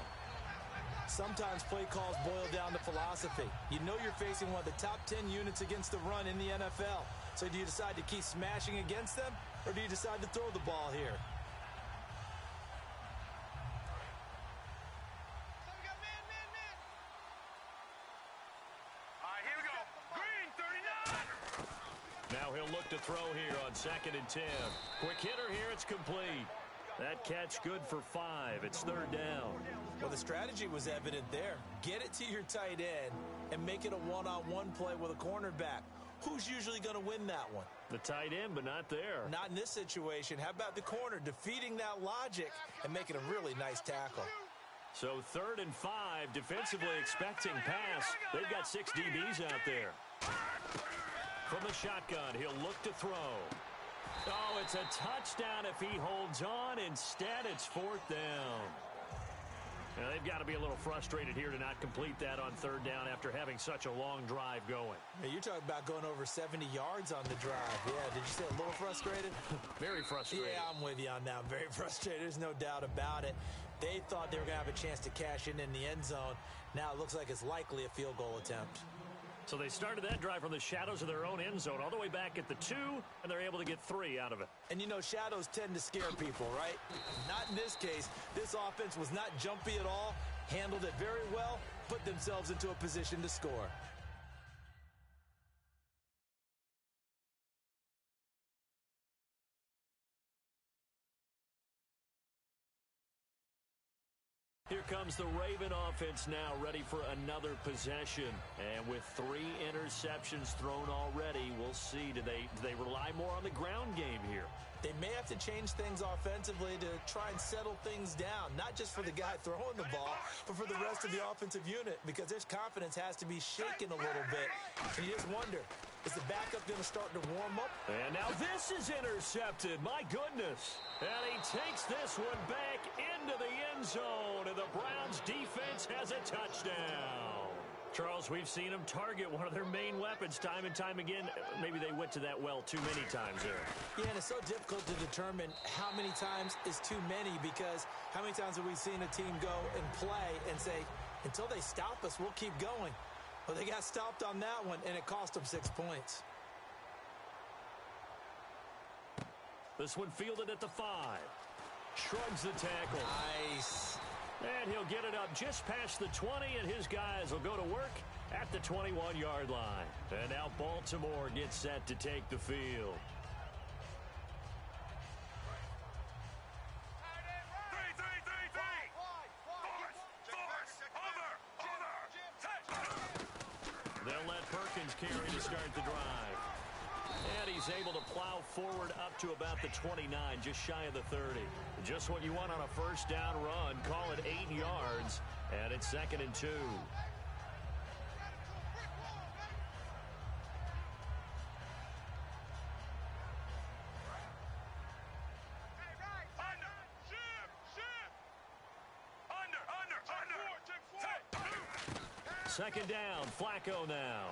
Sometimes play calls boil down to philosophy. You know you're facing one of the top 10 units against the run in the NFL. So do you decide to keep smashing against them, or do you decide to throw the ball here? Now he'll look to throw here on 2nd and 10. Quick hitter here, it's complete. That catch good for 5. It's 3rd down. Well, the strategy was evident there. Get it to your tight end and make it a one-on-one play with a cornerback. Who's usually going to win that one? The tight end, but not there. Not in this situation. How about the corner defeating that logic and making a really nice tackle? So 3rd and 5, defensively expecting pass. They've got 6 DBs out there. From the shotgun, he'll look to throw. Oh, it's a touchdown if he holds on. Instead, it's 4th down. Now, they've got to be a little frustrated here to not complete that on 3rd down after having such a long drive going. Hey, you're talking about going over 70 yards on the drive. Yeah, did you say a little frustrated? Very frustrated. Yeah, I'm with you on that. Very frustrated. There's no doubt about it. They thought they were going to have a chance to cash in the end zone. Now it looks like it's likely a field goal attempt. So they started that drive from the shadows of their own end zone all the way back at the 2, and they're able to get 3 out of it. And, you know, shadows tend to scare people, right? Not in this case. This offense was not jumpy at all, handled it very well, put themselves into a position to score. Here comes the Raven offense now, ready for another possession. And with 3 interceptions thrown already, we'll see. Do they rely more on the ground game here? They may have to change things offensively to try and settle things down, not just for the guy throwing the ball, but for the rest of the offensive unit, because their confidence has to be shaken a little bit. And you just wonder, is the backup going to start to warm up? And now this is intercepted. My goodness. And he takes this one back into the end zone, and the Browns defense has a touchdown. Charles, we've seen them target one of their main weapons time and time again. Maybe they went to that well too many times there. Yeah, and it's so difficult to determine how many times is too many, because how many times have we seen a team go and play and say, until they stop us, we'll keep going. Well, they got stopped on that one, and it cost them 6 points. This one fielded at the 5. Shrugs the tackle. Nice. And he'll get it up just past the 20, and his guys will go to work at the 21-yard line. And now Baltimore gets set to take the field. They'll let Perkins carry to start the drive. And he's able to plow forward up to about the 29, just shy of the 30. Just what you want on a first down run. Call it 8 yards, and it's 2nd and 2. Second down, Flacco now.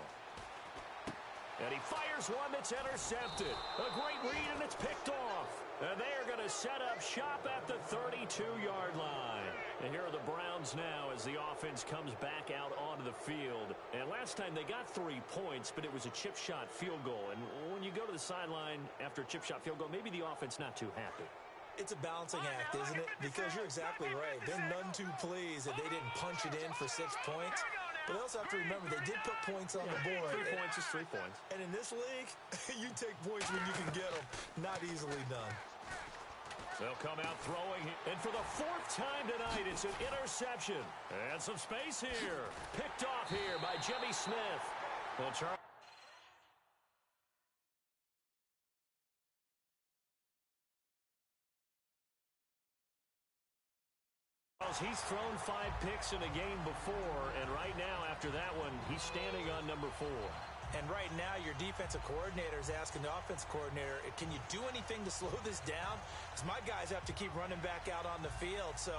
And he fires one that's intercepted. A great read, and it's picked off. And they are going to set up shop at the 32-yard line. And here are the Browns now as the offense comes back out onto the field. And last time they got 3 points, but it was a chip shot field goal. And when you go to the sideline after a chip shot field goal, maybe the offense not too happy. It's a balancing act, isn't it? Because you're exactly right. They're none too pleased that they didn't punch it in for 6 points. But they also have to remember they did put points on the board. 3 points is 3 points. And in this league, you take points when you can get them. Not easily done. They'll come out throwing. And for the 4th time tonight, it's an interception. And some space here. Picked off here by Jimmy Smith. Well, Charles. He's thrown 5 picks in a game before, and right now, after that one, he's standing on number 4. And right now, your defensive coordinator is asking the offensive coordinator, can you do anything to slow this down? Because my guys have to keep running back out on the field. So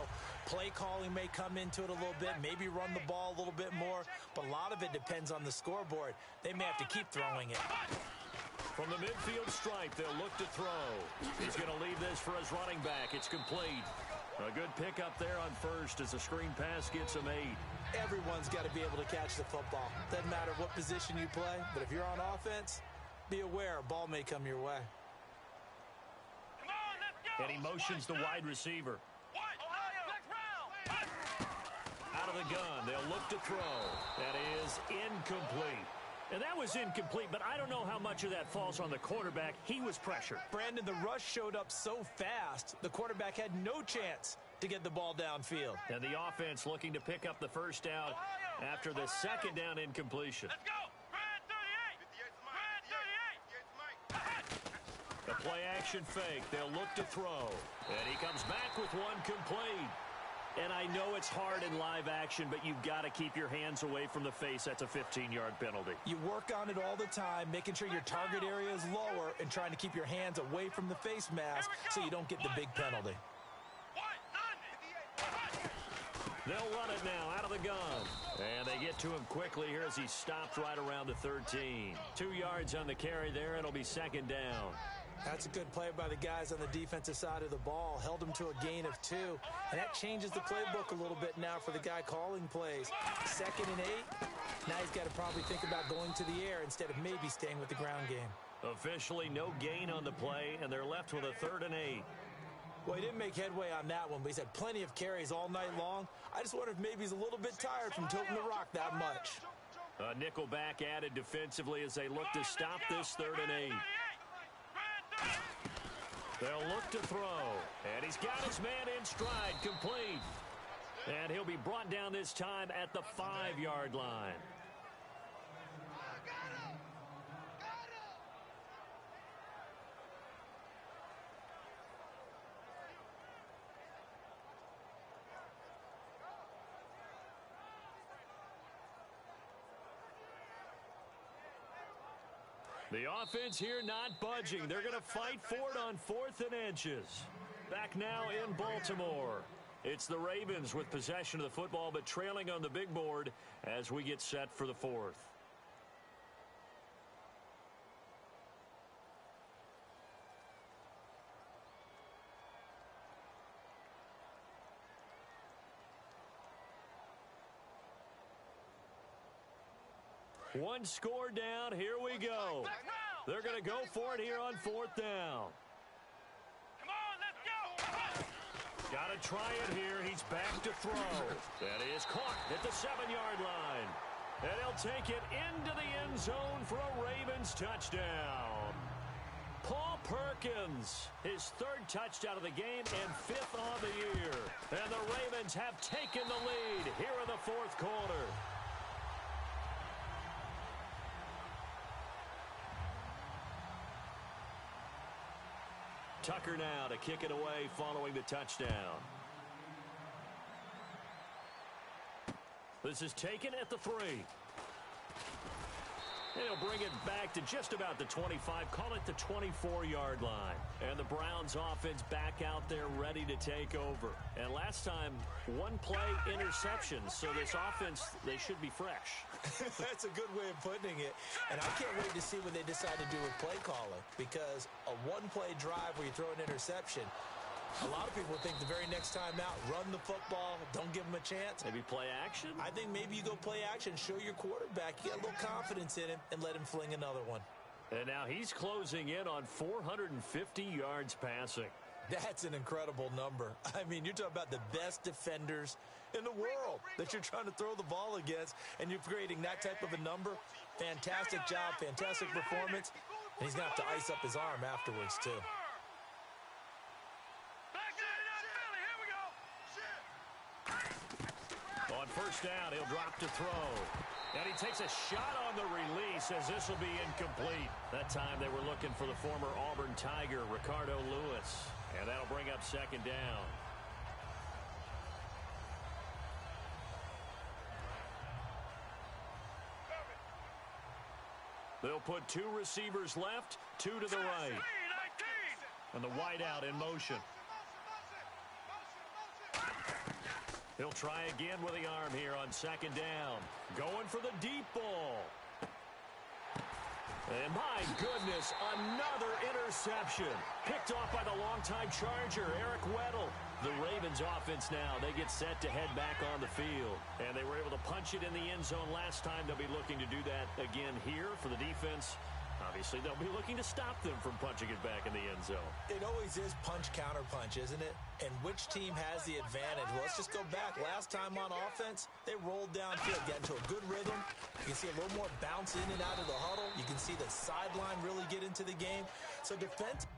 play calling may come into it a little bit, maybe run the ball a little bit more, but a lot of it depends on the scoreboard. They may have to keep throwing it. From the midfield stripe, they'll look to throw. He's going to leave this for his running back. It's complete. A good pickup there on first as the screen pass gets him 8. Everyone's got to be able to catch the football. Doesn't matter what position you play, but if you're on offense, be aware a ball may come your way. Come on, let's go. And he motions the wide receiver. Out of the gun, they'll look to throw. That is incomplete. And that was incomplete, but I don't know how much of that falls on the quarterback. He was pressured. Brandon, the rush showed up so fast, the quarterback had no chance to get the ball downfield. And the offense looking to pick up the first down after the second down incompletion. Let's go. The play action fake. They'll look to throw. And he comes back with one complete. And I know it's hard in live action, but you've got to keep your hands away from the face. That's a 15-yard penalty. You work on it all the time, making sure your target area is lower and trying to keep your hands away from the face mask so you don't get the big penalty. They'll run it now out of the gun. And they get to him quickly here as he stopped right around the 13. 2 yards on the carry there. It'll be second down. That's a good play by the guys on the defensive side of the ball. Held him to a gain of 2. And that changes the playbook a little bit now for the guy calling plays. 2nd and 8. Now he's got to probably think about going to the air instead of maybe staying with the ground game. Officially no gain on the play, and they're left with a 3rd and 8. Well, he didn't make headway on that one, but he's had plenty of carries all night long. I just wonder if maybe he's a little bit tired from tilting the rock that much. A nickel back added defensively as they look to stop this 3rd and 8. They'll look to throw. And he's got his man in stride, complete. And he'll be brought down this time at the 5-yard line. The offense here not budging. They're going to fight for it on 4th and inches. Back now in Baltimore. It's the Ravens with possession of the football, but trailing on the big board as we get set for the 4th. One score down. Here we go. They're going to go for it here on 4th down. Come on, let's go. Got to try it here. He's back to throw. That is caught at the 7-yard line. And he'll take it into the end zone for a Ravens touchdown. Paul Perkins, his 3rd touchdown of the game and 5th on the year. And the Ravens have taken the lead here in the 4th quarter. Tucker now to kick it away following the touchdown. This is taken at the 3. He'll bring it back to just about the 25, call it the 24-yard line. And the Browns offense back out there ready to take over. And last time, one play interception, so this offense, they should be fresh. That's a good way of putting it. And I can't wait to see what they decide to do with play calling, because a one-play drive where you throw an interception, a lot of people think the very next time out, run the football, don't give them a chance. Maybe play action? I think maybe you go play action, show your quarterback, you got a little confidence in him, and let him fling another one. And now he's closing in on 450 yards passing. That's an incredible number. I mean, you're talking about the best defenders in the world that you're trying to throw the ball against, and you're creating that type of a number. Fantastic job, fantastic performance. And he's going to have to ice up his arm afterwards, too. On first down, he'll drop to throw. And he takes a shot on the release as this will be incomplete. That time they were looking for the former Auburn Tiger, Ricardo Lewis. And that'll bring up second down. They'll put 2 receivers left, 2 to the right. And the wideout in motion. He'll try again with the arm here on second down. Going for the deep ball. And my goodness, another interception. Picked off by the longtime Charger, Eric Weddle. The Ravens offense now, they get set to head back on the field. And they were able to punch it in the end zone last time. They'll be looking to do that again here for the defense. Obviously, they'll be looking to stop them from punching it back in the end zone. It always is punch-counter-punch, isn't it? And which team has the advantage? Well, let's just go back. Last time on offense, they rolled downfield, got into a good rhythm. You can see a little more bounce in and out of the huddle. You can see the sideline really get into the game. So defense...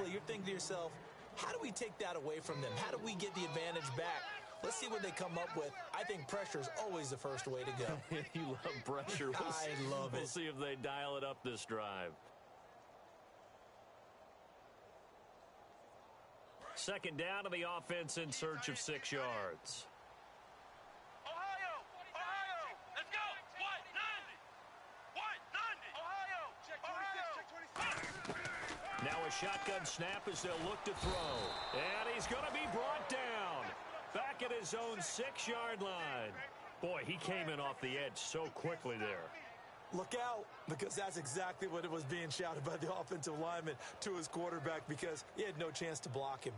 You're thinking to yourself, how do we take that away from them? How do we get the advantage back? Let's see what they come up with. I think pressure is always the first way to go. You love pressure. I love it. We'll see if they dial it up this drive. Second down to the offense in search of 6 yards. Ohio! Let's go! What? 90! Ohio! Check 26, check 26. Now a shotgun snap as they'll look to throw. And he's going to be brought down. Back at his own 6-yard line. Boy, he came in off the edge so quickly there. Look out, because that's exactly what it was being shouted by the offensive lineman to his quarterback, because he had no chance to block him.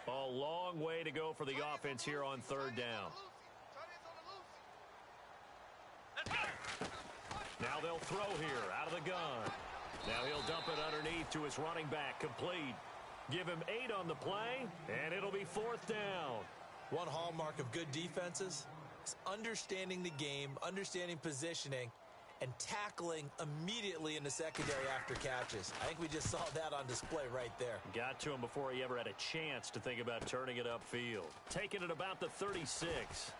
A long way to go for the offense here on third down. Now they'll throw here out of the gun. Now he'll dump it underneath to his running back, complete. Give him 8 on the play, and it'll be 4th down. One hallmark of good defenses is understanding the game, understanding positioning, and tackling immediately in the secondary after catches. I think we just saw that on display right there. Got to him before he ever had a chance to think about turning it upfield. Taking it about the 36.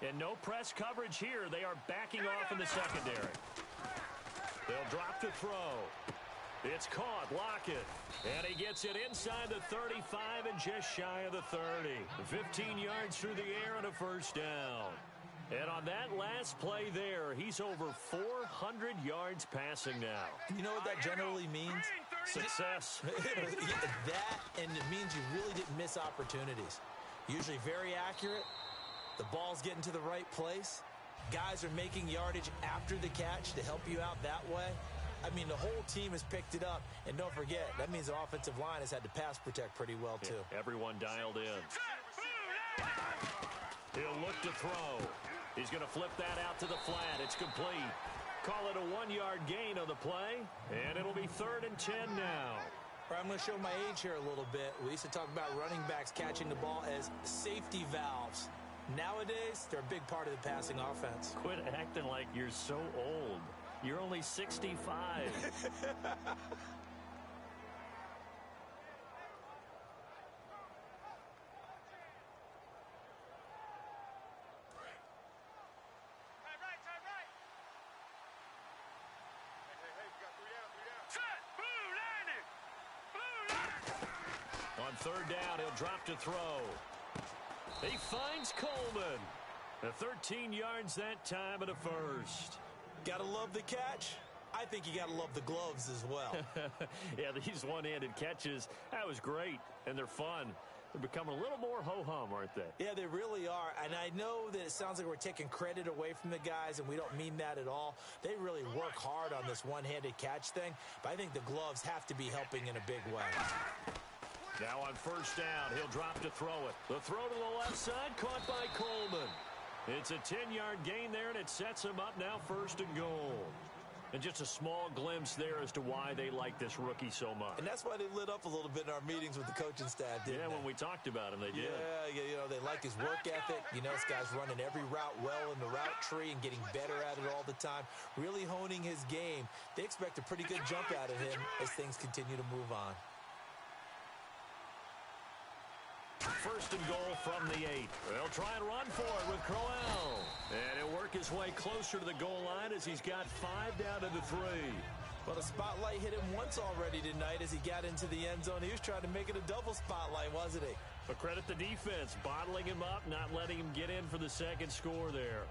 And no press coverage here. They are backing off in the secondary. They'll drop to throw. It's caught. Lockett. And he gets it inside the 35 and just shy of the 30. 15 yards through the air and a first down. And on that last play there, he's over 400 yards passing now. You know what that generally means? Success. That, and it means you really didn't miss opportunities. Usually very accurate. The ball's getting to the right place. Guys are making yardage after the catch to help you out that way. I mean, the whole team has picked it up. And don't forget, that means the offensive line has had to pass protect pretty well, too. Yeah, everyone dialed in. He'll look to throw. He's going to flip that out to the flat. It's complete. Call it a 1-yard gain on the play, and it'll be 3rd and 10 now. I'm going to show my age here a little bit. We used to talk about running backs catching the ball as safety valves. Nowadays, they're a big part of the passing offense. Quit acting like you're so old. You're only 65. On 3rd down, he'll drop to throw. He finds Coleman. 13 yards that time and a first. Gotta love the catch. I think you gotta love the gloves as well. Yeah, these one-handed catches, that was great, and they're fun. They're becoming a little more ho-hum, aren't they? Yeah, they really are. And I know that it sounds like we're taking credit away from the guys, and we don't mean that at all. They really work hard on this one-handed catch thing, but I think the gloves have to be helping in a big way. Now on 1st down, he'll drop to throw it. The throw to the left side, caught by Coleman. It's a 10-yard gain there, and it sets him up now 1st and goal. And just a small glimpse there as to why they like this rookie so much. And that's why they lit up a little bit in our meetings with the coaching staff, didn't they? Yeah, when we talked about him, they did. Yeah, you know, they like his work ethic. You know, this guy's running every route well in the route tree and getting better at it all the time, really honing his game. They expect a pretty good jump out of him as things continue to move on. 1st and goal from the 8. They'll try and run for it with Crowell. And he'll work his way closer to the goal line as he's got 5 down to the 3. Well, the spotlight hit him once already tonight as he got into the end zone. He was trying to make it a double spotlight, wasn't he? But credit the defense, bottling him up, not letting him get in for the 2nd score there.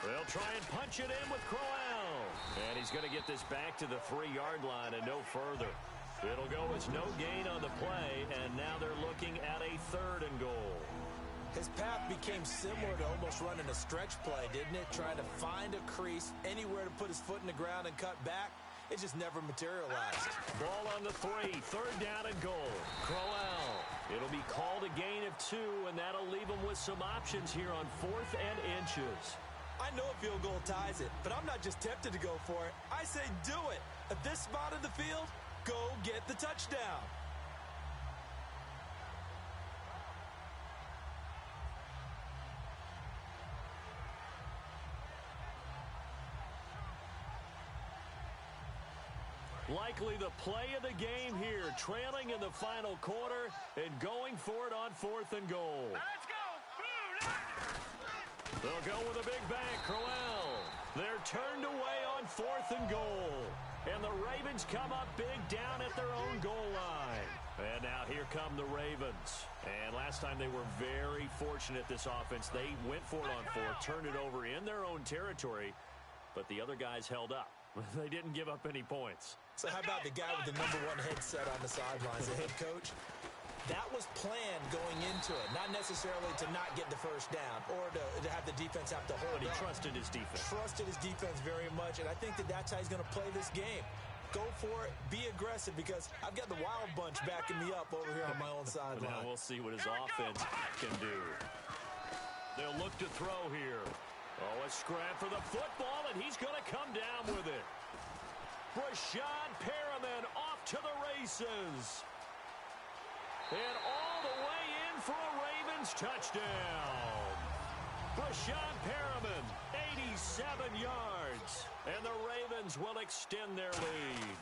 They'll try and punch it in with Crowell. And he's going to get this back to the 3-yard line and no further. It'll go as no gain on the play, and now they're looking at a 3rd and goal. His path became similar to almost running a stretch play, didn't it? Trying to find a crease, anywhere to put his foot in the ground and cut back. It just never materialized. Ball on the 3, 3rd down and goal. Crowell. It'll be called a gain of 2, and that'll leave him with some options here on 4th and inches. I know a field goal ties it, but I'm not just tempted to go for it. I say do it. At this spot of the field, go get the touchdown. Likely the play of the game here, trailing in the final quarter and going for it on 4th and goal. Let's go! Blue Lightning! They'll go with a big bang. Crowell. They're turned away on 4th and goal. And the Ravens come up big down at their own goal line. And now here come the Ravens. And last time they were very fortunate, this offense. They went for it on 4th, turned it over in their own territory, but the other guys held up. They didn't give up any points. So how about the guy with the #1 headset on the sidelines, the head coach? That was planned going into it, not necessarily to not get the first down or to have the defense have to hold But he up. trusted his defense. Trusted his defense very much, and I think that that's how he's going to play this game. Go for it, be aggressive, because I've got the Wild Bunch backing me up over here on my own sideline. Now we'll see what his offense can do. They'll look to throw here. Oh, a scrap for the football, and he's going to come down with it. Brashad Perriman off to the races. And all the way in for a Ravens touchdown. Brashad Perriman, 87 yards. And the Ravens will extend their lead.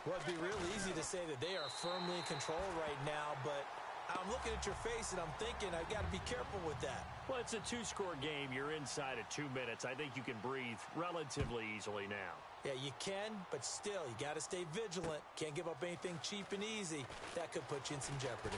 Well, it'd be real easy to say that they are firmly in control right now, but I'm looking at your face and I'm thinking I've got to be careful with that. Well, it's a two-score game. You're inside of 2 minutes. I think you can breathe relatively easily now. Yeah, you can, but still, you got to stay vigilant. Can't give up anything cheap and easy. That could put you in some jeopardy.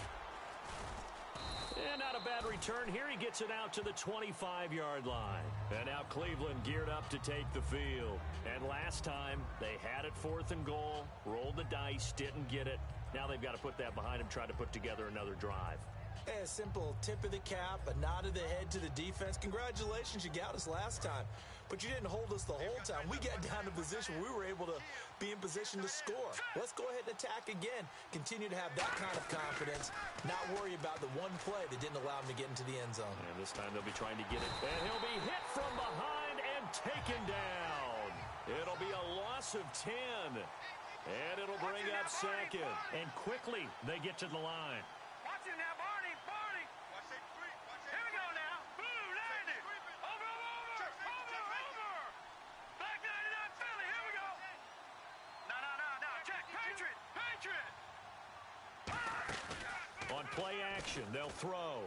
And not a bad return here. He gets it out to the 25-yard line. And now Cleveland geared up to take the field. And last time, they had it 4th and goal, rolled the dice, didn't get it. Now they've got to put that behind them, try to put together another drive. Hey, a simple tip of the cap, a nod of the head to the defense. Congratulations, you got us last time. But you didn't hold us the whole time. We got down to position. We were able to be in position to score. Let's go ahead and attack again. Continue to have that kind of confidence. Not worry about the one play that didn't allow him to get into the end zone. And this time they'll be trying to get it. And he'll be hit from behind and taken down. It'll be a loss of 10. And it'll bring up second. And quickly they get to the line. Watch it now, Barney. Barney. Here we go now. Blue, landed. Over. Black 99 Philly. Here we go. No. Check. Patriot. On play action, they'll throw.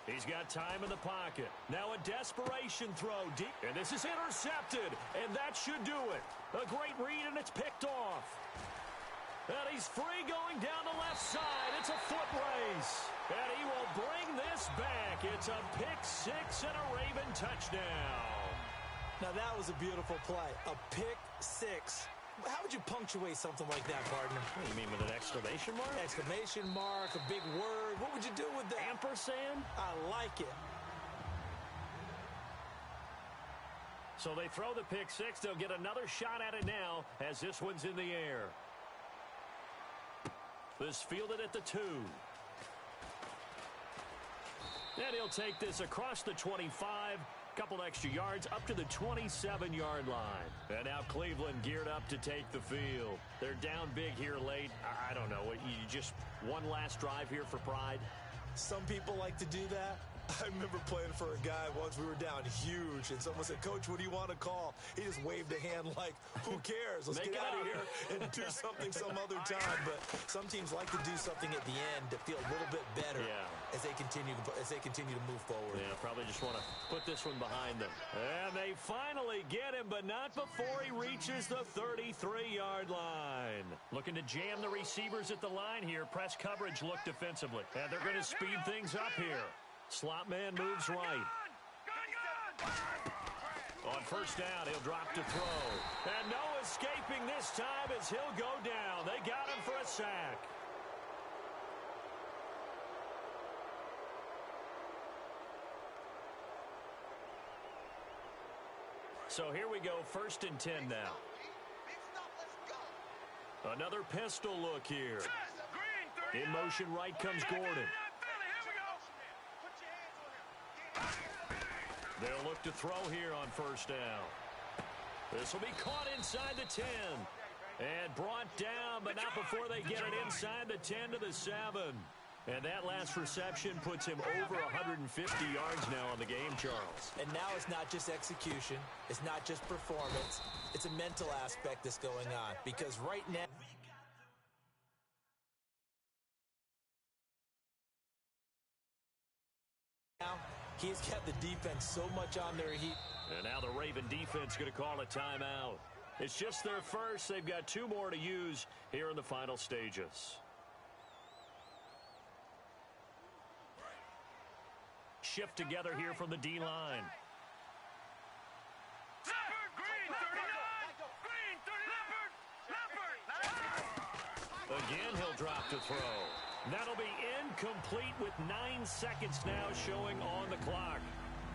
He's got time in the pocket. Now a desperation throw deep. And this is intercepted. And that should do it. A great read, and it's picked off. And he's free going down the left side. It's a foot race. And he will bring this back. It's a pick six and a Raven touchdown. Now that was a beautiful play. A pick six. How would you punctuate something like that, partner? What do you mean, with an exclamation mark? Exclamation mark, a big word. What would you do with that? Ampersand? I like it. So they throw the pick six. They'll get another shot at it now as this one's in the air. This fielded at the 2. And he'll take this across the 25. Couple extra yards up to the 27-yard line. And now Cleveland geared up to take the field. They're down big here late. I don't know. You just one last drive here for pride? Some people like to do that. I remember playing for a guy once. We were down huge, and someone said, "Coach, what do you want to call?" He just waved a hand like, who cares? Let's get out of here and do something some other time. But some teams like to do something at the end to feel a little bit better as they continue to move forward. Yeah, probably just want to put this one behind them. And they finally get him, but not before he reaches the 33-yard line. Looking to jam the receivers at the line here. Press coverage look defensively. And they're going to speed things up here. Slot man moves right. On first down, he'll drop to throw. And no escaping this time as he'll go down. They got him for a sack. So here we go, 1st and 10 now. Another pistol look here. In motion right comes Gordon. They'll look to throw here on first down. This will be caught inside the 10. And brought down, but not before they get it inside the 10 to the 7. And that last reception puts him over 150 yards now on the game, Charles. And now it's not just execution. It's not just performance. It's a mental aspect that's going on. Because right now, he's got the defense so much on their heat. And now the Raven defense going to call a timeout. It's just their first. They've got 2 more to use here in the final stages. Shift together here from the D-line. Again, he'll drop to throw. That'll be incomplete with 9 seconds now showing on the clock.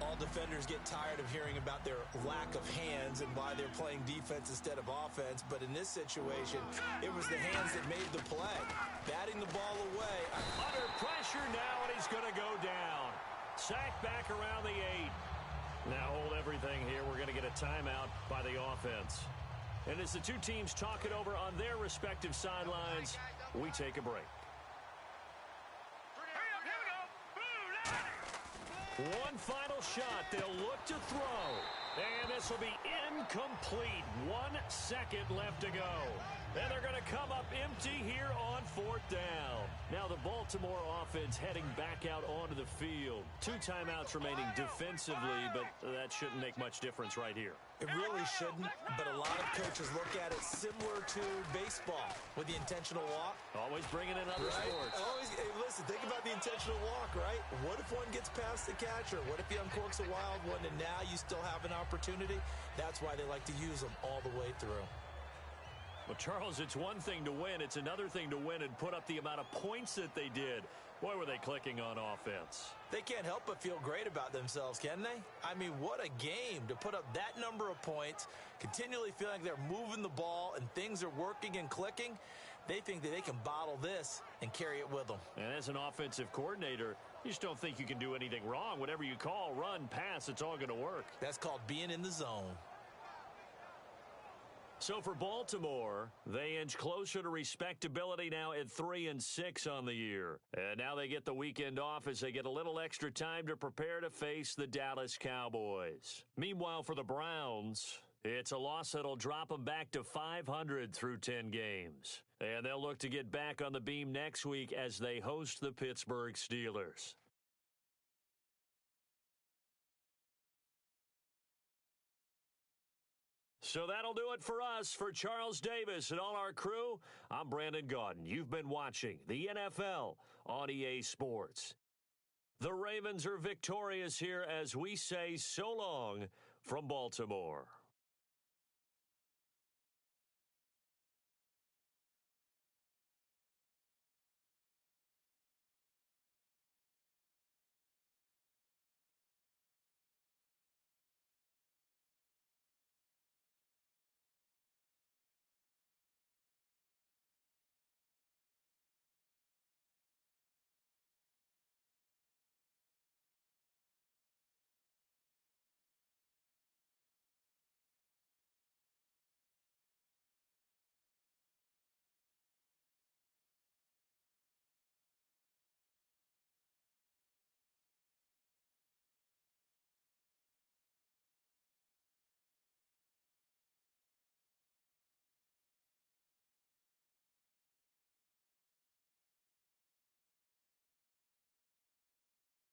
All defenders get tired of hearing about their lack of hands and why they're playing defense instead of offense. But in this situation, it was the hands that made the play. Batting the ball away. Under pressure now, and he's going to go down. Sacked back around the 8. Now hold everything here. We're going to get a timeout by the offense. And as the two teams talk it over on their respective sidelines, we take a break. One final shot. They'll look to throw. And this will be incomplete. 1 second left to go. And they're going to come up empty here on 4th down. Now the Baltimore offense heading back out onto the field. 2 timeouts remaining defensively, but that shouldn't make much difference right here. It really shouldn't, but a lot of coaches look at it similar to baseball with the intentional walk. Always bringing in other sports. Hey, listen, think about the intentional walk, right? What if one gets past the catcher? What if he uncorks a wild one and now you still have an opportunity? That's why they like to use them all the way through. Well, Charles, it's one thing to win. It's another thing to win and put up the amount of points that they did. Boy, were they clicking on offense. They can't help but feel great about themselves, can they? I mean, what a game to put up that number of points, continually feeling like they're moving the ball and things are working and clicking. They think that they can bottle this and carry it with them. And as an offensive coordinator, you just don't think you can do anything wrong. Whatever you call, run, pass, it's all going to work. That's called being in the zone. So for Baltimore, they inch closer to respectability now at 3-6 on the year. And now they get the weekend off as they get a little extra time to prepare to face the Dallas Cowboys. Meanwhile, for the Browns, it's a loss that'll drop them back to 500 through 10 games. And they'll look to get back on the beam next week as they host the Pittsburgh Steelers. So that'll do it for us. For Charles Davis and all our crew, I'm Brandon Gaudin. You've been watching the NFL on EA Sports. The Ravens are victorious here as we say so long from Baltimore.